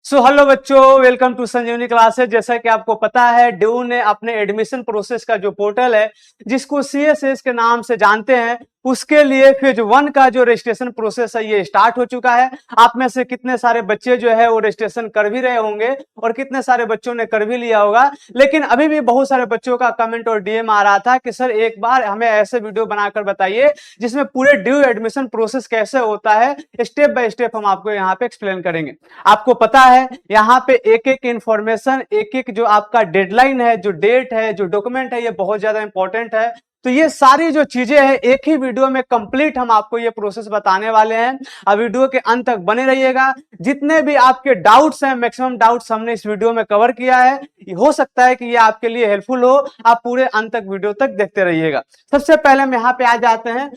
Hello बच्चों, welcome to Sanjeevani classes. जैसा कि आपको पता है, ड्यू ने अपने एडमिशन प्रोसेस का जो पोर्टल है, जिसको सीएसएस के नाम से जानते हैं, उसके लिए फेज 1 का जो रजिस्ट्रेशन प्रोसेस है ये स्टार्ट हो चुका है। आप में से कितने सारे बच्चे जो है वो रजिस्ट्रेशन कर भी रहे होंगे और कितने सारे बच्चों ने कर भी लिया होगा। लेकिन अभी भी बहुत सारे बच्चों का कमेंट और डीएम आ रहा था कि सर एक बार हमें ऐसे वीडियो बनाकर बताइए जिसमें पूरे ड्यू एडमिशन प्रोसेस कैसे होता है, स्टेप बाय स्टेप हम आपको यहाँ पे एक्सप्लेन करेंगे। आपको पता है यहाँ पे एक एक इंफॉर्मेशन, एक एक जो आपका डेडलाइन है, जो डेट है, जो डॉक्यूमेंट है, ये बहुत ज्यादा इंपॉर्टेंट है। तो ये सारी जो चीजें हैं एक ही वीडियो में कंप्लीट हम आपको ये प्रोसेस बताने वाले हैं। अब वीडियो के अंत तक बने रहिएगा। जितने भी आपके डाउट्स हैं, मैक्सिमम डाउट्स हमने इस वीडियो में कवर किया है। हो सकता है कि ये आपके लिए हेल्पफुल हो। आप पूरे अंत तक वीडियो तक देखते रहिएगा। सबसे पहले हम यहाँ पे आ जाते हैं,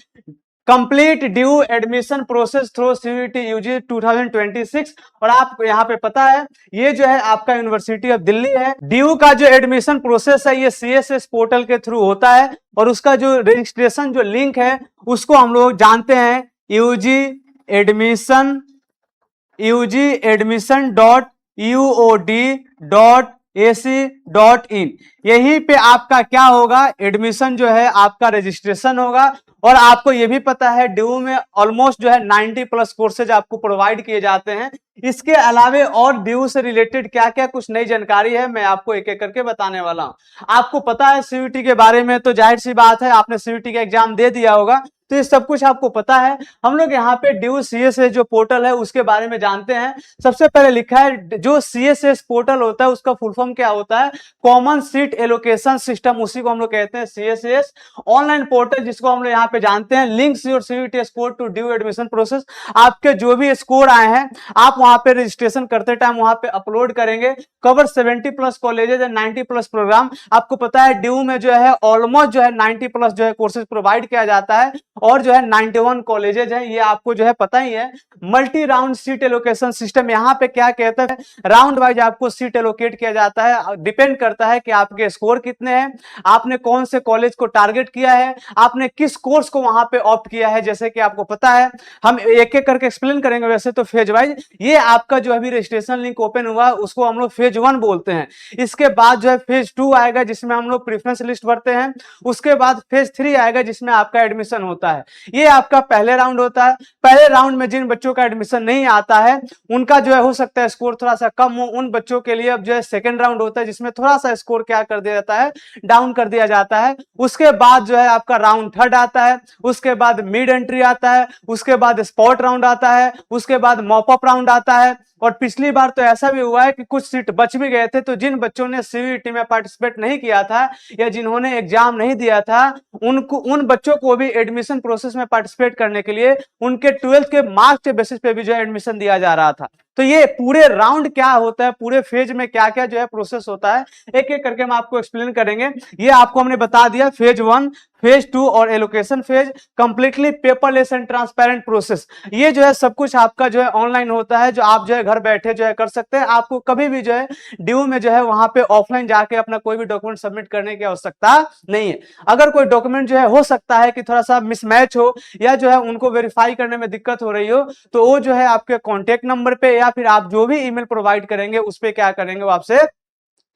complete DU admission process through CUET UG 2026। और आपको यहाँ पे पता है ये जो है आपका यूनिवर्सिटी ऑफ दिल्ली है। ड्यू का जो एडमिशन प्रोसेस है ये सीएसएस पोर्टल के थ्रू होता है और उसका जो रजिस्ट्रेशन जो लिंक है उसको हम लोग जानते हैं ugedmission.uod.ac.in। यहीं पे आपका क्या होगा, एडमिशन जो है आपका रजिस्ट्रेशन होगा। और आपको ये भी पता है ड्यू में ऑलमोस्ट जो है 90 प्लस कोर्सेज आपको प्रोवाइड किए जाते हैं। इसके अलावे और ड्यू से रिलेटेड क्या क्या कुछ नई जानकारी है मैं आपको एक एक करके बताने वाला हूं। आपको पता है सीयूईटी के बारे में, तो जाहिर सी बात है आपने सीयूईटी का एग्जाम दे दिया होगा, तो ये सब कुछ आपको पता है। हम लोग यहाँ पे ड्यू सीएसएस जो पोर्टल है उसके बारे में जानते हैं। सबसे पहले लिखा है जो सीएसएस पोर्टल होता है उसका फुल फॉर्म क्या होता है, कॉमन सीट एलोकेशन सिस्टम, उसी को हम लोग कहते हैं सीएसएस। ऑनलाइन पोर्टल जिसको हम लोग यहाँ पे जानते हैं, links your CUET score to DU admission process. आपके जो भी स्कोर आए हैं आप वहां पे रजिस्ट्रेशन करते टाइम वहां पे अपलोड करेंगे। Cover 70 plus colleges and 90 plus program. आपको पता है ड्यू में जो है ऑलमोस्ट जो है 90 प्लस जो है कोर्सेज प्रोवाइड किया जाता है और जो है 91 कॉलेजेज हैं, ये आपको जो है पता ही है। Multi round seat allocation system, यहाँ पे क्या कहता है, राउंड वाइज आपको सीट एलोकेट किया जाता है। डिपेंड करता है कि आपके स्कोर कितने हैं, आपने कौन से कॉलेज को टारगेट किया है, आपने किस कोर्स को वहां पे ऑप्ट किया है। जैसे कि आपको पता है, हम एक एक करके एक्सप्लेन करेंगे वैसे तो फेज वाइज। ये आपका जो अभी रजिस्ट्रेशन लिंक ओपन हुआ उसको हम लोग फेज 1 बोलते हैं। इसके बाद जो है फेज 2 आएगा जिसमें हम लोग प्रेफरेंस लिस्ट भरते हैं। उसके बाद फेज 3 आएगा जिसमें आपका एडमिशन होता है। ये आपका पहले राउंड होता है। पहले राउंड में जिन बच्चों का एडमिशन नहीं आता है उनका जो है हो सकता है स्कोर थोड़ा सा कम हो, उन बच्चों के लिए अब जो है सेकंड राउंड होता है जिसमें थोड़ा सा स्कोर क्या कर दिया जाता है, डाउन कर दिया जाता है। उसके बाद जो है आपका राउंड 3 आता है, उसके बाद मिड एंट्री आता है, उसके बाद स्पॉट राउंड आता है, उसके बाद मॉप अप राउंड आता है। और पिछली बार तो ऐसा भी हुआ है कि कुछ सीट बच भी गए थे, तो जिन बच्चों ने सीयूईटी में पार्टिसिपेट नहीं किया था या जिन्होंने एग्जाम नहीं दिया था उनको, उन बच्चों को भी एडमिशन प्रोसेस में पार्टिसिपेट करने के लिए उनके 12th के मार्क्स के बेसिस पे भी जो है एडमिशन दिया जा रहा था। तो ये पूरे राउंड क्या होता है, पूरे फेज में क्या क्या जो है प्रोसेस होता है, एक एक करके हम आपको एक्सप्लेन करेंगे। ये आपको हमने बता दिया फेज 1, फेज 2 और allocation phase, completely paperless and transparent process. ये जो है सब कुछ आपका जो है ऑनलाइन होता है, जो आप जो है घर बैठे जो है कर सकते हैं। आपको कभी भी जो है ड्यू में जो है वहां पे ऑफलाइन जाके अपना कोई भी डॉक्यूमेंट सबमिट करने की आवश्यकता नहीं है। अगर कोई डॉक्यूमेंट जो है हो सकता है कि थोड़ा सा मिसमैच हो या जो है उनको वेरीफाई करने में दिक्कत हो रही हो, तो वो जो है आपके कॉन्टेक्ट नंबर पे या फिर आप जो भी ईमेल प्रोवाइड करेंगे उस पे क्या करेंगे, वो आपसे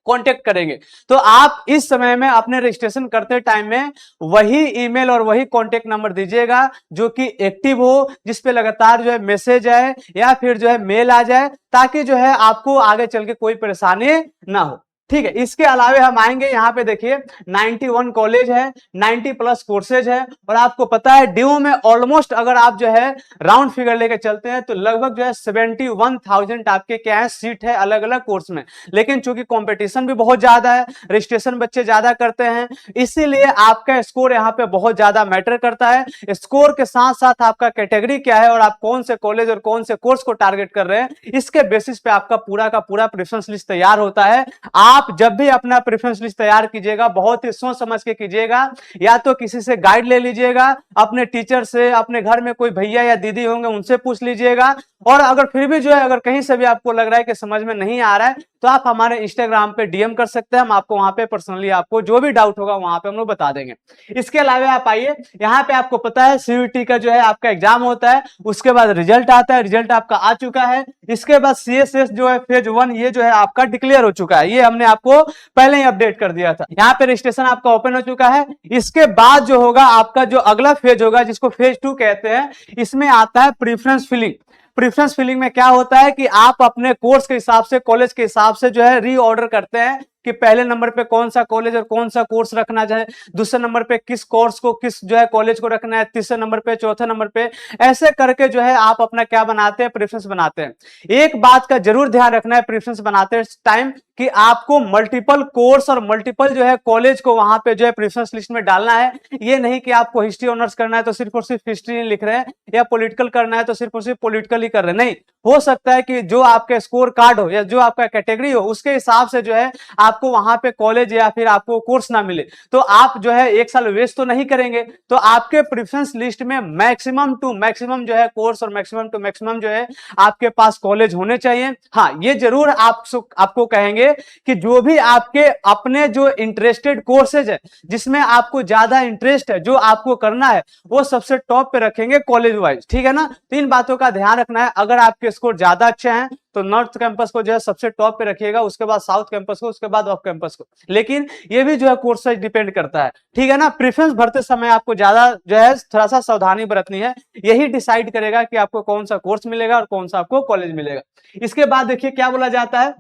कांटेक्ट करेंगे। तो आप इस समय में अपने रजिस्ट्रेशन करते टाइम में वही ईमेल और वही कांटेक्ट नंबर दीजिएगा जो कि एक्टिव हो, जिस पे लगातार जो है मैसेज आए या फिर जो है मेल आ जाए, ताकि जो है आपको आगे चल के कोई परेशानी ना हो। ठीक है, इसके अलावे हम आएंगे यहाँ पे, देखिए 91 कॉलेज है, 90 प्लस कोर्सेज है। और आपको पता है ड्यू में ऑलमोस्ट अगर आप जो है राउंड फिगर लेके चलते हैं तो लगभग जो है 71,000 आपके क्या है सीट है अलग अलग कोर्स में। लेकिन चूंकि कंपटीशन भी बहुत ज्यादा है, रजिस्ट्रेशन बच्चे ज्यादा करते हैं, इसीलिए आपका स्कोर यहाँ पे बहुत ज्यादा मैटर करता है। स्कोर के साथ साथ आपका कैटेगरी क्या है और आप कौन से कॉलेज और कौन से कोर्स को टारगेट कर रहे हैं, इसके बेसिस पे आपका पूरा का पूरा प्रेफरेंस लिस्ट तैयार होता है। आप आप जब भी अपना प्रेफरेंस लिस्ट तैयार कीजिएगा बहुत ही सोच समझ के कीजिएगा, या तो किसी से गाइड ले लीजिएगा, अपने टीचर से, अपने घर में कोई भैया या दीदी होंगे उनसे पूछ लीजिएगा। और अगर फिर भी जो है अगर कहीं से भी आपको लग रहा है कि समझ में नहीं आ रहा है तो आप हमारे इंस्टाग्राम पे डीएम कर सकते हैं, हम आपको वहां पे पर्सनली आपको जो भी डाउट होगा वहां पे हम लोग बता देंगे। इसके अलावा आप आइए, यहाँ पे आपको पता है सीयूईटी का जो है आपका एग्जाम होता है, उसके बाद रिजल्ट आता है, रिजल्ट आपका आ चुका है। इसके बाद सीएसएस जो है फेज 1 ये जो है आपका डिक्लेयर हो चुका है, ये हमने आपको पहले ही अपडेट कर दिया था। यहाँ पे रजिस्ट्रेशन आपका ओपन हो चुका है। इसके बाद जो होगा आपका जो अगला फेज होगा जिसको फेज 2 कहते हैं, इसमें आता है प्रीफरेंस फिलिंग। प्रीफरेंस फिलिंग में क्या होता है कि आप अपने कोर्स के हिसाब से, कॉलेज के हिसाब से जो है रीऑर्डर करते हैं कि पहले नंबर पे कौन सा कॉलेज और कौन सा कोर्स रखना चाहे, दूसरे नंबर पे किस कोर्स को, किस जो है कॉलेज को रखना है, तीसरे नंबर पे, चौथे नंबर पे, ऐसे करके जो है आप अपना क्या बनाते हैं, प्रेफरेंस बनाते हैं। एक बात का जरूर ध्यान रखना है प्रेफरेंस बनाते टाइम कि आपको मल्टीपल कोर्स और मल्टीपल जो है कॉलेज को वहां पे जो है प्रेफरेंस लिस्ट में डालना है। ये नहीं कि आपको हिस्ट्री ऑनर्स करना है तो सिर्फ और सिर्फ हिस्ट्री लिख रहे हैं, या पॉलिटिकल करना है तो सिर्फ और सिर्फ पॉलिटिकल ही कर रहे हैं। नहीं, हो सकता है कि जो आपका स्कोर कार्ड हो या जो आपका कैटेगरी हो उसके हिसाब से जो है आपको वहां पे कॉलेज या फिर आपको कोर्स ना मिले तो आप जो है एक साल वेस्ट तो नहीं करेंगे। तो आपके प्रेफरेंस लिस्ट में मैक्सिमम टू मैक्सिमम जो है कोर्स और मैक्सिमम टू मैक्सिमम जो है आपके पास कॉलेज होने चाहिए। हाँ, ये जरूर आपको कहेंगे कि जो भी आपके अपने जो इंटरेस्टेड कोर्सेज है, जिसमें आपको ज्यादा इंटरेस्ट है, जो आपको करना है, वो सबसे टॉप पे रखेंगे कॉलेज वाइज। ठीक है ना? तो इन बातों का ध्यान रखना है। अगर आपके स्कोर ज्यादा अच्छे हैं तो नॉर्थ कैंपस को जो है सबसे टॉप पे रखिएगा, उसके बाद साउथ कैंपस को, उसके बाद ऑफ कैंपस को। लेकिन ये भी जो है कोर्स से डिपेंड करता है। ठीक है ना? प्रेफरेंस भरते समय आपको ज्यादा जो है थोड़ा सा सावधानी बरतनी है, यही डिसाइड करेगा कि आपको कौन सा कोर्स मिलेगा और कौन सा आपको कॉलेज मिलेगा। इसके बाद देखिए क्या बोला जाता है,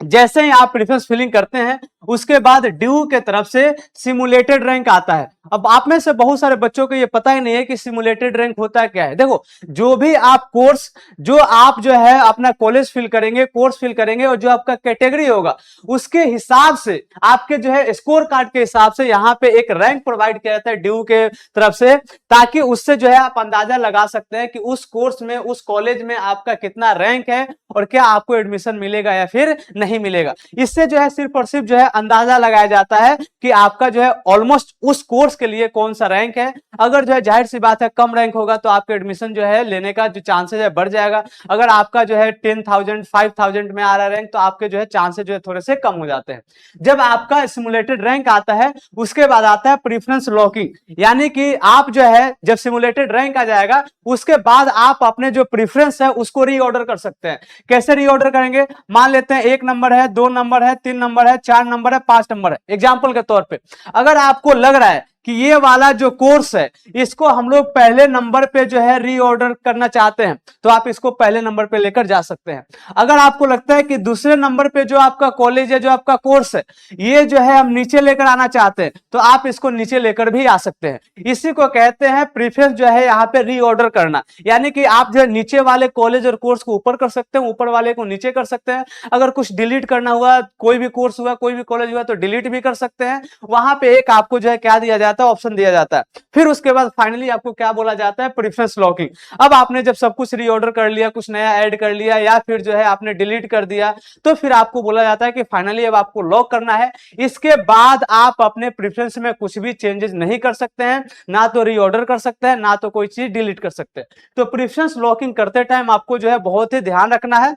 जैसे ही आप प्रेफरेंस फिलिंग करते हैं उसके बाद ड्यू के तरफ से सिमुलेटेड रैंक आता है। अब आप में से बहुत सारे बच्चों को ये पता ही नहीं है कि सिमुलेटेड रैंक होता क्या है। देखो, जो भी आप कोर्स, जो आप जो है अपना कॉलेज फिल करेंगे, कोर्स फिल करेंगे, और जो आपका कैटेगरी होगा उसके हिसाब से, आपके जो है स्कोर कार्ड के हिसाब से यहाँ पे एक रैंक प्रोवाइड किया जाता है ड्यू के तरफ से, ताकि उससे जो है आप अंदाजा लगा सकते हैं कि उस कोर्स में, उस कॉलेज में आपका कितना रैंक है और क्या आपको एडमिशन मिलेगा या फिर नहीं मिलेगा। इससे जो है सिर्फ और सिर्फ जो है अंदाजा लगाया जाता है कि आपका जो है ऑलमोस्ट उस कोर्स के लिए कौन सा रैंक है। अगर जो है जाहिर सी बात है कम रैंक होगा तो आपका एडमिशन जो है लेने का जो चांसेस है बढ़ जाएगा। अगर आपका जो है 10,000 5,000 में आ रहा है रैंक तो आपके जो है चांसेस जो है थोड़े से कम हो जाते हैं। जब आपका सिमुलेटेड रैंक आता है उसके बाद आता है प्रेफरेंस लॉकिंग, यानी कि आप जो है जब सिमुलेटेड रैंक आ जाएगा उसके बाद आप अपने जो प्रेफरेंस है उसको रीऑर्डर कर सकते हैं। कैसे रीऑर्डर करेंगे? मान लेते हैं 1 नंबर है, 2 नंबर है, 3 नंबर है, 4 नंबर है, 5 नंबर है। एग्जाम्पल के तौर पे अगर आपको लग रहा है कि ये वाला जो कोर्स है इसको हम लोग पहले नंबर पे जो है रीऑर्डर करना चाहते हैं तो आप इसको पहले नंबर पे लेकर जा सकते हैं। अगर आपको लगता है कि दूसरे नंबर पे जो आपका कॉलेज है, जो आपका कोर्स है, ये जो है हम नीचे लेकर आना चाहते हैं तो आप इसको नीचे लेकर भी आ सकते हैं। इसी को कहते हैं प्रीफरेंस जो है यहाँ पे रीऑर्डर करना, यानी कि आप जो है नीचे वाले कॉलेज और कोर्स को ऊपर कर सकते हैं, ऊपर वाले को नीचे कर सकते हैं। अगर कुछ डिलीट करना हुआ, कोई भी कोर्स हुआ, कोई भी कॉलेज हुआ तो डिलीट भी कर सकते हैं। वहां पे एक आपको जो है क्या दिया जाता है, ऑप्शन दिया जाता है। फिर उसके बाद फाइनली आपको क्या बोला जाता है, प्रेफरेंस लॉकिंग। अब आपने जब सब कुछ रीऑर्डर कर लिया, कुछ नया ऐड कर लिया या फिर जो है आपने डिलीट कर दिया तो फिर आपको बोला जाता है कि फाइनली अब आपको लॉक करना है। इसके बाद आप अपने प्रेफरेंस में कुछ भी चेंजेस नहीं कर सकते हैं, ना तो रीऑर्डर कर सकते हैं, ना तो कोई चीज डिलीट कर सकते हैं। तो प्रेफरेंस लॉकिंग करते टाइम आपको जो है बहुत ही ध्यान रखना है।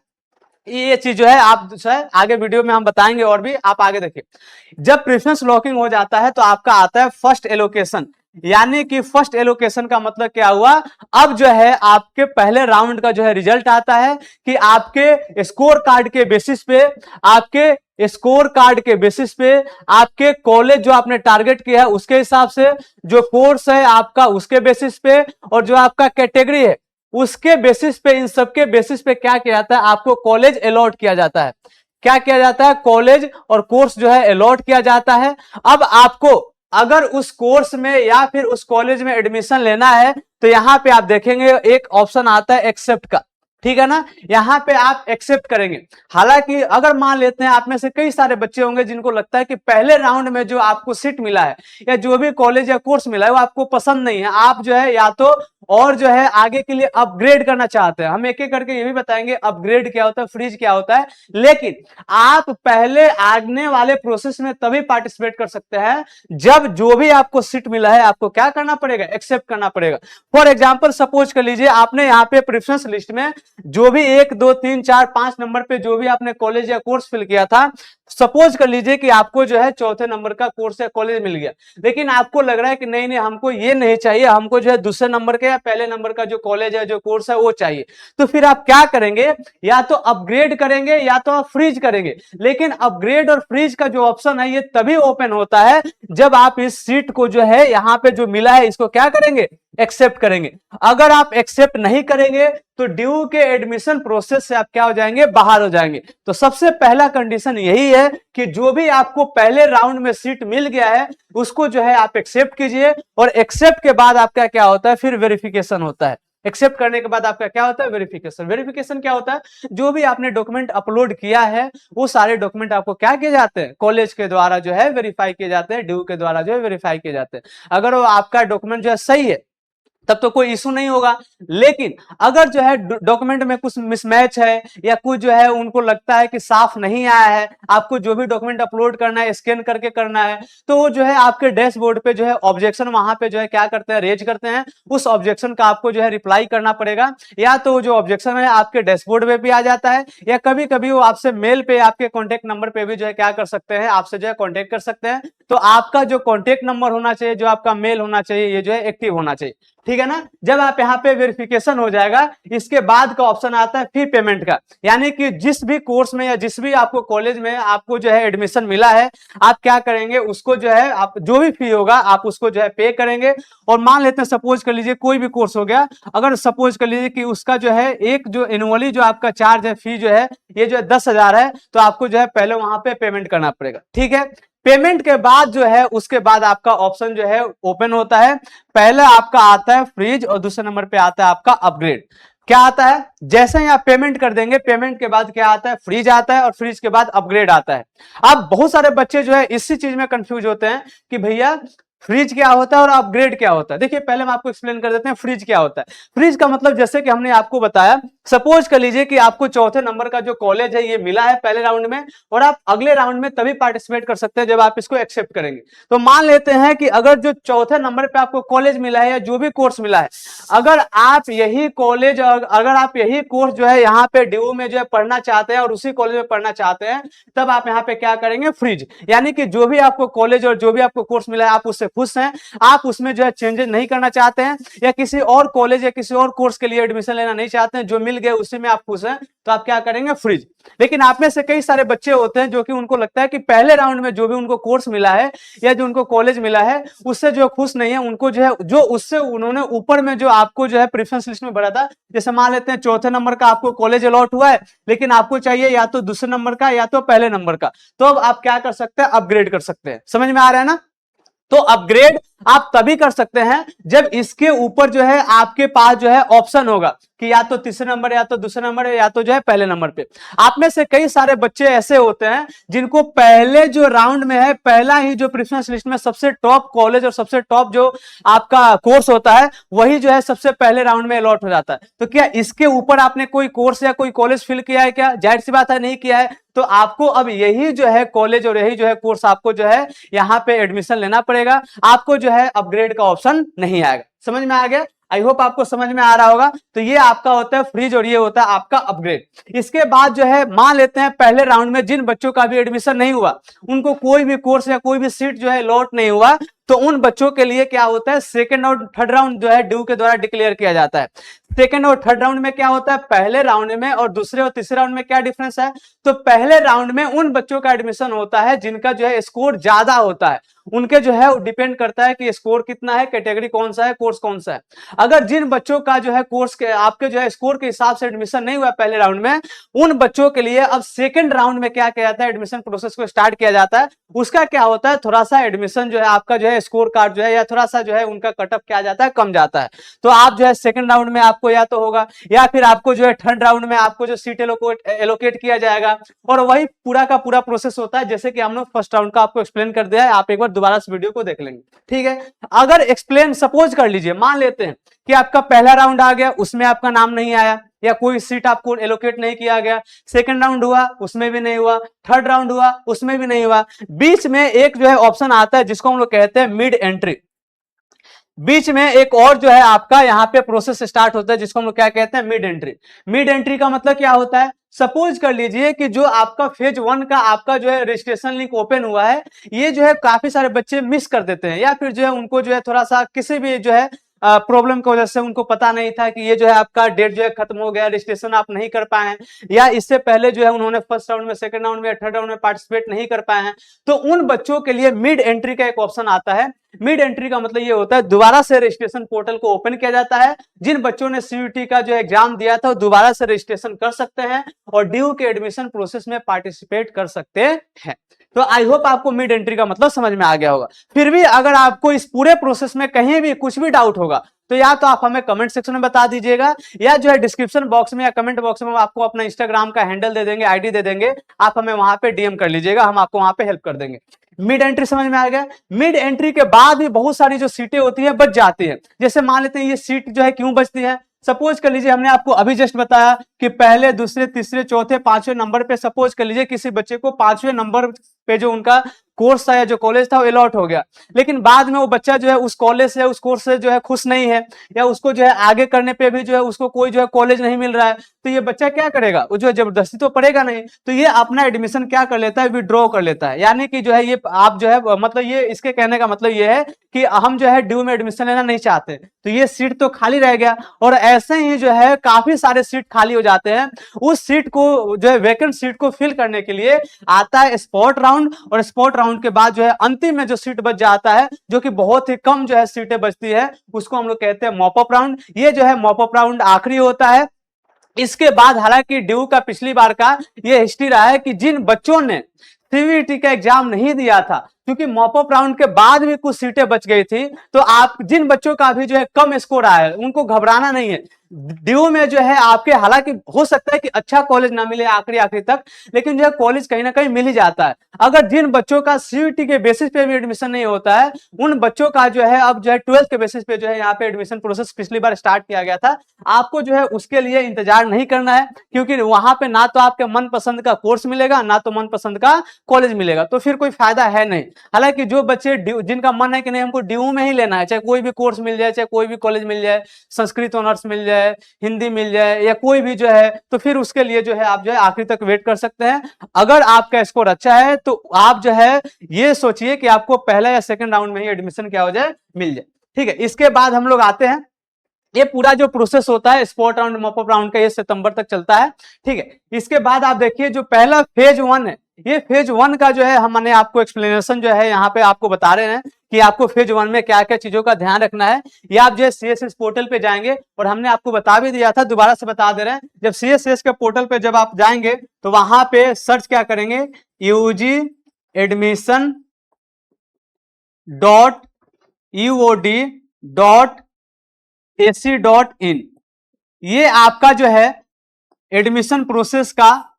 ये चीज जो है आप जो है आगे वीडियो में हम बताएंगे और भी, आप आगे देखिए। जब प्रेफरेंस लॉकिंग हो जाता है तो आपका आता है फर्स्ट एलोकेशन, यानी कि फर्स्ट एलोकेशन का मतलब क्या हुआ, अब जो है आपके पहले राउंड का जो है रिजल्ट आता है कि आपके स्कोर कार्ड के बेसिस पे, आपके स्कोर कार्ड के बेसिस पे, आपके कॉलेज जो आपने टारगेट किया है उसके हिसाब से, जो कोर्स है आपका उसके बेसिस पे, और जो आपका कैटेगरी है उसके बेसिस पे, इन सबके बेसिस पे क्या किया जाता है, आपको कॉलेज अलॉट किया जाता है। क्या किया जाता है? कॉलेज और कोर्स जो है अलॉट किया जाता है। अब आपको अगर उस कोर्स में या फिर उस कॉलेज में एडमिशन लेना है तो यहां पे आप देखेंगे एक ऑप्शन आता है एक्सेप्ट का। ठीक है ना। यहाँ पे आप एक्सेप्ट करेंगे। हालांकि अगर मान लेते हैं आप में से कई सारे बच्चे होंगे जिनको लगता है कि पहले राउंड में जो आपको सीट मिला है या जो भी कॉलेज या कोर्स मिला है वो आपको पसंद नहीं है, आप जो है या तो और जो है आगे के लिए अपग्रेड करना चाहते हैं। हम एक एक करके ये भी बताएंगे अपग्रेड क्या होता है, फ्रीज क्या होता है, लेकिन आप पहले आगने वाले प्रोसेस में तभी पार्टिसिपेट कर सकते हैं जब जो भी आपको सीट मिला है आपको क्या करना पड़ेगा, एक्सेप्ट करना पड़ेगा। फॉर एग्जाम्पल सपोज कर लीजिए आपने यहाँ पे प्रेफरेंस लिस्ट में जो भी 1 2 3 4 5 नंबर पे जो भी आपने कॉलेज या कोर्स फिल किया था, सपोज कर लीजिए कि आपको जो है चौथे नंबर का कोर्स या कॉलेज मिल गया, लेकिन आपको लग रहा है कि नहीं नहीं हमको ये नहीं चाहिए, हमको जो है दूसरे नंबर के या पहले नंबर का जो कॉलेज है जो कोर्स है वो चाहिए। तो फिर आप क्या करेंगे, या तो अपग्रेड करेंगे या तो आप फ्रीज करेंगे। लेकिन अपग्रेड और फ्रीज का जो ऑप्शन है ये तभी ओपन होता है जब आप इस सीट को जो है यहाँ पे जो मिला है इसको क्या करेंगे, एक्सेप्ट करेंगे। अगर आप एक्सेप्ट नहीं करेंगे तो ड्यू के एडमिशन प्रोसेस से आप क्या हो जाएंगे, बाहर हो जाएंगे। तो सबसे पहला कंडीशन यही है कि जो भी आपको पहले राउंड में सीट मिल गया है उसको जो है आप एक्सेप्ट कीजिए, और एक्सेप्ट के बाद आपका क्या होता है, फिर वेरिफिकेशन होता है। एक्सेप्ट करने के बाद आपका क्या होता है, वेरिफिकेशन। वेरिफिकेशन क्या होता है, जो भी आपने डॉक्यूमेंट अपलोड किया है वो सारे डॉक्यूमेंट आपको क्या किए जाते हैं, कॉलेज के द्वारा जो है वेरीफाई किए जाते हैं, ड्यू के द्वारा जो है वेरीफाई किए जाते हैं। अगर वो आपका डॉक्यूमेंट जो है सही है तब तो कोई इशू नहीं होगा। लेकिन अगर जो है डॉक्यूमेंट में कुछ मिसमैच है या कुछ जो है उनको लगता है कि साफ नहीं आया है, आपको जो भी डॉक्यूमेंट अपलोड करना है स्कैन करके करना है, तो वो जो है आपके डैशबोर्ड पे जो है ऑब्जेक्शन वहां पे जो है क्या करते हैं, रेज करते हैं। उस ऑब्जेक्शन का आपको जो है रिप्लाई करना पड़ेगा, या तो जो ऑब्जेक्शन है आपके डैशबोर्ड पे भी आ जाता है, या कभी कभी वो आपसे मेल पे आपके कॉन्टेक्ट नंबर पे भी जो है क्या कर सकते हैं, आपसे जो है कॉन्टेक्ट कर सकते हैं। तो आपका जो कॉन्टेक्ट नंबर होना चाहिए, जो आपका मेल होना चाहिए, ये जो है एक्टिव होना चाहिए। ठीक है ना। जब आप यहाँ पे वेरिफिकेशन हो जाएगा, इसके बाद का ऑप्शन आता है फी पेमेंट का, यानी कि जिस भी कोर्स में या जिस भी आपको कॉलेज में आपको जो है एडमिशन मिला है, आप क्या करेंगे, उसको जो है आप जो भी फी होगा आप उसको जो है पे करेंगे। और मान लेते हैं सपोज कर लीजिए कोई भी कोर्स हो गया, अगर सपोज कर लीजिए कि उसका जो है एक जो एनुअली जो आपका चार्ज है, फी जो है ये जो है 10,000 है, तो आपको जो है पहले वहां पे पेमेंट करना पड़ेगा। ठीक है। पेमेंट के बाद जो है उसके बाद आपका ऑप्शन जो है ओपन होता है। पहला आपका आता है फ्रीज और दूसरे नंबर पे आता है आपका अपग्रेड। क्या आता है, जैसे ही आप पेमेंट कर देंगे, पेमेंट के बाद क्या आता है, फ्रीज आता है, और फ्रीज के बाद अपग्रेड आता है। अब बहुत सारे बच्चे जो है इसी चीज में कंफ्यूज होते हैं कि भैया फ्रीज क्या होता है और अपग्रेड क्या होता है। देखिए पहले हम आपको एक्सप्लेन कर देते हैं फ्रीज क्या होता है। फ्रीज का मतलब जैसे कि हमने आपको बताया, सपोज कर लीजिए कि आपको चौथे नंबर का जो कॉलेज है ये मिला है पहले राउंड में, और आप अगले राउंड में तभी पार्टिसिपेट कर सकते हैं जब आप इसको एक्सेप्ट करेंगे। तो मान लेते हैं कि अगर जो चौथे नंबर पे आपको कॉलेज मिला है या जो भी कोर्स मिला है, अगर आप यही कॉलेज और अगर आप यही कोर्स जो है यहाँ पे ड्यू में जो है पढ़ना चाहते हैं और उसी कॉलेज में पढ़ना चाहते हैं, तब आप यहाँ पे क्या करेंगे, फ्रीज। यानी कि जो भी आपको कॉलेज और जो भी आपको कोर्स मिला है आप उससे खुश हैं, आप उसमें जो है चेंजेस नहीं करना चाहते हैं, या किसी और कॉलेज या किसी और कोर्स के लिए एडमिशन लेना नहीं चाहते हैं, जो मिल गए उसी में आप खुश हैं, तो आप क्या करेंगे, फ्रीज। लेकिन आप में से कई सारे बच्चे होते हैं जो कि उनको लगता है कि पहले राउंड में जो भी उनको कोर्स मिला है या जो उनको कॉलेज मिला है उससे जो खुश नहीं है, उनको जो है जो उससे उन्होंने ऊपर में जो आपको जो है प्रेफरेंस लिस्ट में भरा था, जैसे मान लेते हैं चौथे नंबर का आपको कॉलेज अलॉट हुआ है, लेकिन आपको चाहिए या तो दूसरे नंबर का या तो पहले नंबर का, तो अब आप क्या कर सकते हैं, अपग्रेड कर सकते हैं। समझ में आ रहा है ना। तो अपग्रेड आप तभी कर सकते हैं जब इसके ऊपर जो है आपके पास जो है ऑप्शन होगा कि या तो तीसरे नंबर या तो दूसरे नंबर या तो जो है पहले नंबर पे। आप में से कई सारे बच्चे ऐसे होते हैं जिनको पहले जो राउंड में है, पहला ही जो प्रेफरेंस लिस्ट में सबसे टॉप कॉलेज और सबसे टॉप जो आपका कोर्स होता है वही जो है सबसे पहले राउंड में अलॉट हो जाता है। तो क्या इसके ऊपर आपने कोई कोर्स या कोई कॉलेज फिल किया है क्या? जाहिर सी बात है नहीं किया है। तो आपको अब यही जो है कॉलेज और यही जो है कोर्स आपको जो है यहाँ पे एडमिशन लेना पड़ेगा, आपको जो है अपग्रेड का ऑप्शन नहीं आएगा। समझ में आ गया? आई होप आपको समझ में आ रहा होगा। तो ये आपका होता है फ्रीज और ये होता है आपका अपग्रेड। इसके बाद जो है मान लेते हैं पहले राउंड में जिन बच्चों का भी एडमिशन नहीं हुआ, उनको कोई भी कोर्स या कोई भी सीट जो है लॉट नहीं हुआ, तो उन बच्चों के लिए क्या होता है, सेकंड और थर्ड राउंड जो है ड्यू के द्वारा डिक्लेयर किया जाता है। सेकंड और थर्ड राउंड में क्या होता है, पहले राउंड में और दूसरे और तीसरे राउंड में क्या डिफरेंस है, तो पहले राउंड में उन बच्चों का एडमिशन होता है जिनका जो है स्कोर ज्यादा होता है। उनके जो है डिपेंड करता है कि स्कोर कितना है, कैटेगरी कौन सा है, कोर्स कौन सा है। अगर जिन बच्चों का जो है कोर्स के आपके जो है स्कोर के हिसाब से एडमिशन नहीं हुआ पहले राउंड में, उन बच्चों के लिए अब सेकंड राउंड में क्या किया जाता है, एडमिशन प्रोसेस को स्टार्ट किया जाता है। उसका क्या होता है, थोड़ा सा एडमिशन जो है आपका जो है है स्कोर कार्ड जो है या थोड़ा सा जो है उनका कटअप क्या जाता है, कम जाता है। तो आप जो है सेकंड राउंड में आपको या तो होगा या फिर आपको जो है थर्ड राउंड में आपको जो सीट एलोकेट किया जाएगा, और वही पूरा का पूरा प्रोसेस होता है जैसे कि हम लोग फर्स्ट राउंड का आपको एक्सप्लेन कर दिया है। आप एक बार दोबारा इस वीडियो को देख लेंगे, ठीक है। अगर एक्सप्लेन सपोज कर लीजिए, मान लेते हैं कि आपका पहला राउंड आ गया, उसमें आपका नाम नहीं आया या कोई सीट आपको एलोकेट नहीं किया गया, सेकंड राउंड हुआ उसमें भी नहीं हुआ, थर्ड राउंड हुआ उसमें भी नहीं हुआ, बीच में एक जो है ऑप्शन आता है जिसको हम लोग कहते हैं मिड एंट्री। बीच में एक और जो है आपका यहाँ पे प्रोसेस स्टार्ट होता है जिसको हम लोग क्या कहते हैं, मिड एंट्री। मिड एंट्री का मतलब क्या होता है, सपोज कर लीजिए कि जो आपका फेज 1 का आपका जो है रजिस्ट्रेशन लिंक ओपन हुआ है, ये जो है काफी सारे बच्चे मिस कर देते हैं या फिर जो है उनको जो है थोड़ा सा किसी भी जो है प्रॉब्लम की वजह से उनको पता नहीं था कि ये जो है आपका डेट जो है खत्म हो गया, रजिस्ट्रेशन आप नहीं कर पाए हैं, या इससे पहले जो है उन्होंने फर्स्ट राउंड में, सेकंड राउंड में या थर्ड राउंड में पार्टिसिपेट नहीं कर पाए हैं, तो उन बच्चों के लिए मिड एंट्री का एक ऑप्शन आता है। मिड एंट्री का मतलब ये होता है दोबारा से रजिस्ट्रेशन पोर्टल को ओपन किया जाता है। जिन बच्चों ने सीयूटी का जो एग्जाम दिया था वो दोबारा से रजिस्ट्रेशन कर सकते हैं और ड्यू के एडमिशन प्रोसेस में पार्टिसिपेट कर सकते हैं। तो आई होप आपको मिड एंट्री का मतलब समझ में आ गया होगा। फिर भी अगर आपको इस पूरे प्रोसेस में कहीं भी कुछ भी डाउट होगा तो या तो आप हमें कमेंट सेक्शन में बता दीजिएगा या जो है डिस्क्रिप्शन बॉक्स में या कमेंट बॉक्स में आपको अपना इंस्टाग्राम का हैंडल दे देंगे, आईडी दे देंगे, आप हमें वहां पे डीएम कर लीजिएगा, हम आपको वहां पे हेल्प कर देंगे। मिड एंट्री समझ में आ गया। मिड एंट्री के बाद भी बहुत सारी जो सीटें होती है बच जाती है। जैसे मान लेते हैं ये सीट जो है क्यों बचती है, सपोज कर लीजिए हमने आपको अभी जस्ट बताया कि पहले, दूसरे, तीसरे, चौथे, पांचवें नंबर पे सपोज कर लीजिए किसी बच्चे को पांचवें नंबर पे जो उनका कोर्स था या जो कॉलेज था वो अलॉट हो गया, लेकिन बाद में वो बच्चा जो है उस कॉलेज से, उस कोर्स से जो है खुश नहीं है या उसको जो है आगे करने पे भी जो है उसको कोई जो है कॉलेज नहीं मिल रहा है, तो ये बच्चा क्या करेगा, वो जो है जबरदस्ती तो पढ़ेगा नहीं, तो ये अपना एडमिशन क्या कर लेता है, विड्रॉ कर लेता है। यानी कि जो है ये आप जो है मतलब ये इसके कहने का मतलब ये है कि हम जो है ड्यू में एडमिशन लेना नहीं चाहते, तो ये सीट तो खाली रह गया। और ऐसे ही जो है काफी सारे सीट खाली हो जाते हैं, उस सीट को जो है वैकेंट सीट को फिल करने के लिए आता है स्पॉट राउंड, और स्पॉट राउंड के बाद जो है अंतिम में जो सीट बच जाता है, जो कि बहुत ही कम जो है सीटें बचती है, उसको हम लोग कहते हैं मॉप अप राउंड। ये जो है मॉप अप राउंड आखिरी होता है। इसके बाद हालांकि ड्यू का पिछली बार का ये हिस्ट्री रहा है कि जिन बच्चों ने सीवीटी का एग्जाम नहीं दिया था, क्योंकि मॉप अप राउंड के बाद भी कुछ सीटें बच गई थी, तो आप जिन बच्चों का भी जो है कम स्कोर आया है उनको घबराना नहीं है। ड्यू में जो है आपके हालांकि हो सकता है कि अच्छा कॉलेज ना मिले आखिरी तक, लेकिन जो है कॉलेज कहीं ना कहीं मिल ही जाता है। अगर जिन बच्चों का सीयूटी के बेसिस पे भी एडमिशन नहीं होता है, उन बच्चों का जो है अब जो है 12th के बेसिस पे जो है यहाँ पे एडमिशन प्रोसेस पिछली बार स्टार्ट किया गया था। आपको जो है उसके लिए इंतजार नहीं करना है, क्योंकि वहां पे ना तो आपके मनपसंद का कोर्स मिलेगा ना तो मनपसंद का कॉलेज मिलेगा, तो फिर कोई फायदा है नहीं। हालांकि जो बच्चे जिनका मन है कि नहीं हमको ड्यू में ही लेना है, चाहे कोई भी कोर्स मिल जाए, चाहे कोई भी कॉलेज मिल जाए, संस्कृत ऑनर्स मिल जाए, हिंदी मिल जाए या कोई भी जो है, तो फिर उसके लिए जो है आप जो है आखिरी तक वेट कर सकते हैं। अगर आपका स्कोर अच्छा है तो आप जो है ये सोचिए कि आपको पहला या सेकंड राउंड में ही एडमिशन क्या हो जाए, मिल जाए। ठीक है, इसके बाद हम लोग आते हैं, ये पूरा जो प्रोसेस होता है spot round, mop up round का, ये सितंबर तक चलता है। ठीक है, इसके बाद आप देखिए जो पहला फेज 1 है, ये फेज 1 का जो है हमने आपको एक्सप्लेनेशन जो है यहाँ पे आपको बता रहे हैं कि आपको फेज 1 में क्या क्या चीजों का ध्यान रखना है। ये आप जो है सीएसएस पोर्टल पे जाएंगे, और हमने आपको बता भी दिया था, दोबारा से बता दे रहे हैं, जब सीएसएस के पोर्टल पे जब आप जाएंगे तो वहां पे सर्च क्या करेंगे, यूजी एडमिशन .uod.ac.in, ये आपका जो है एडमिशन प्रोसेस का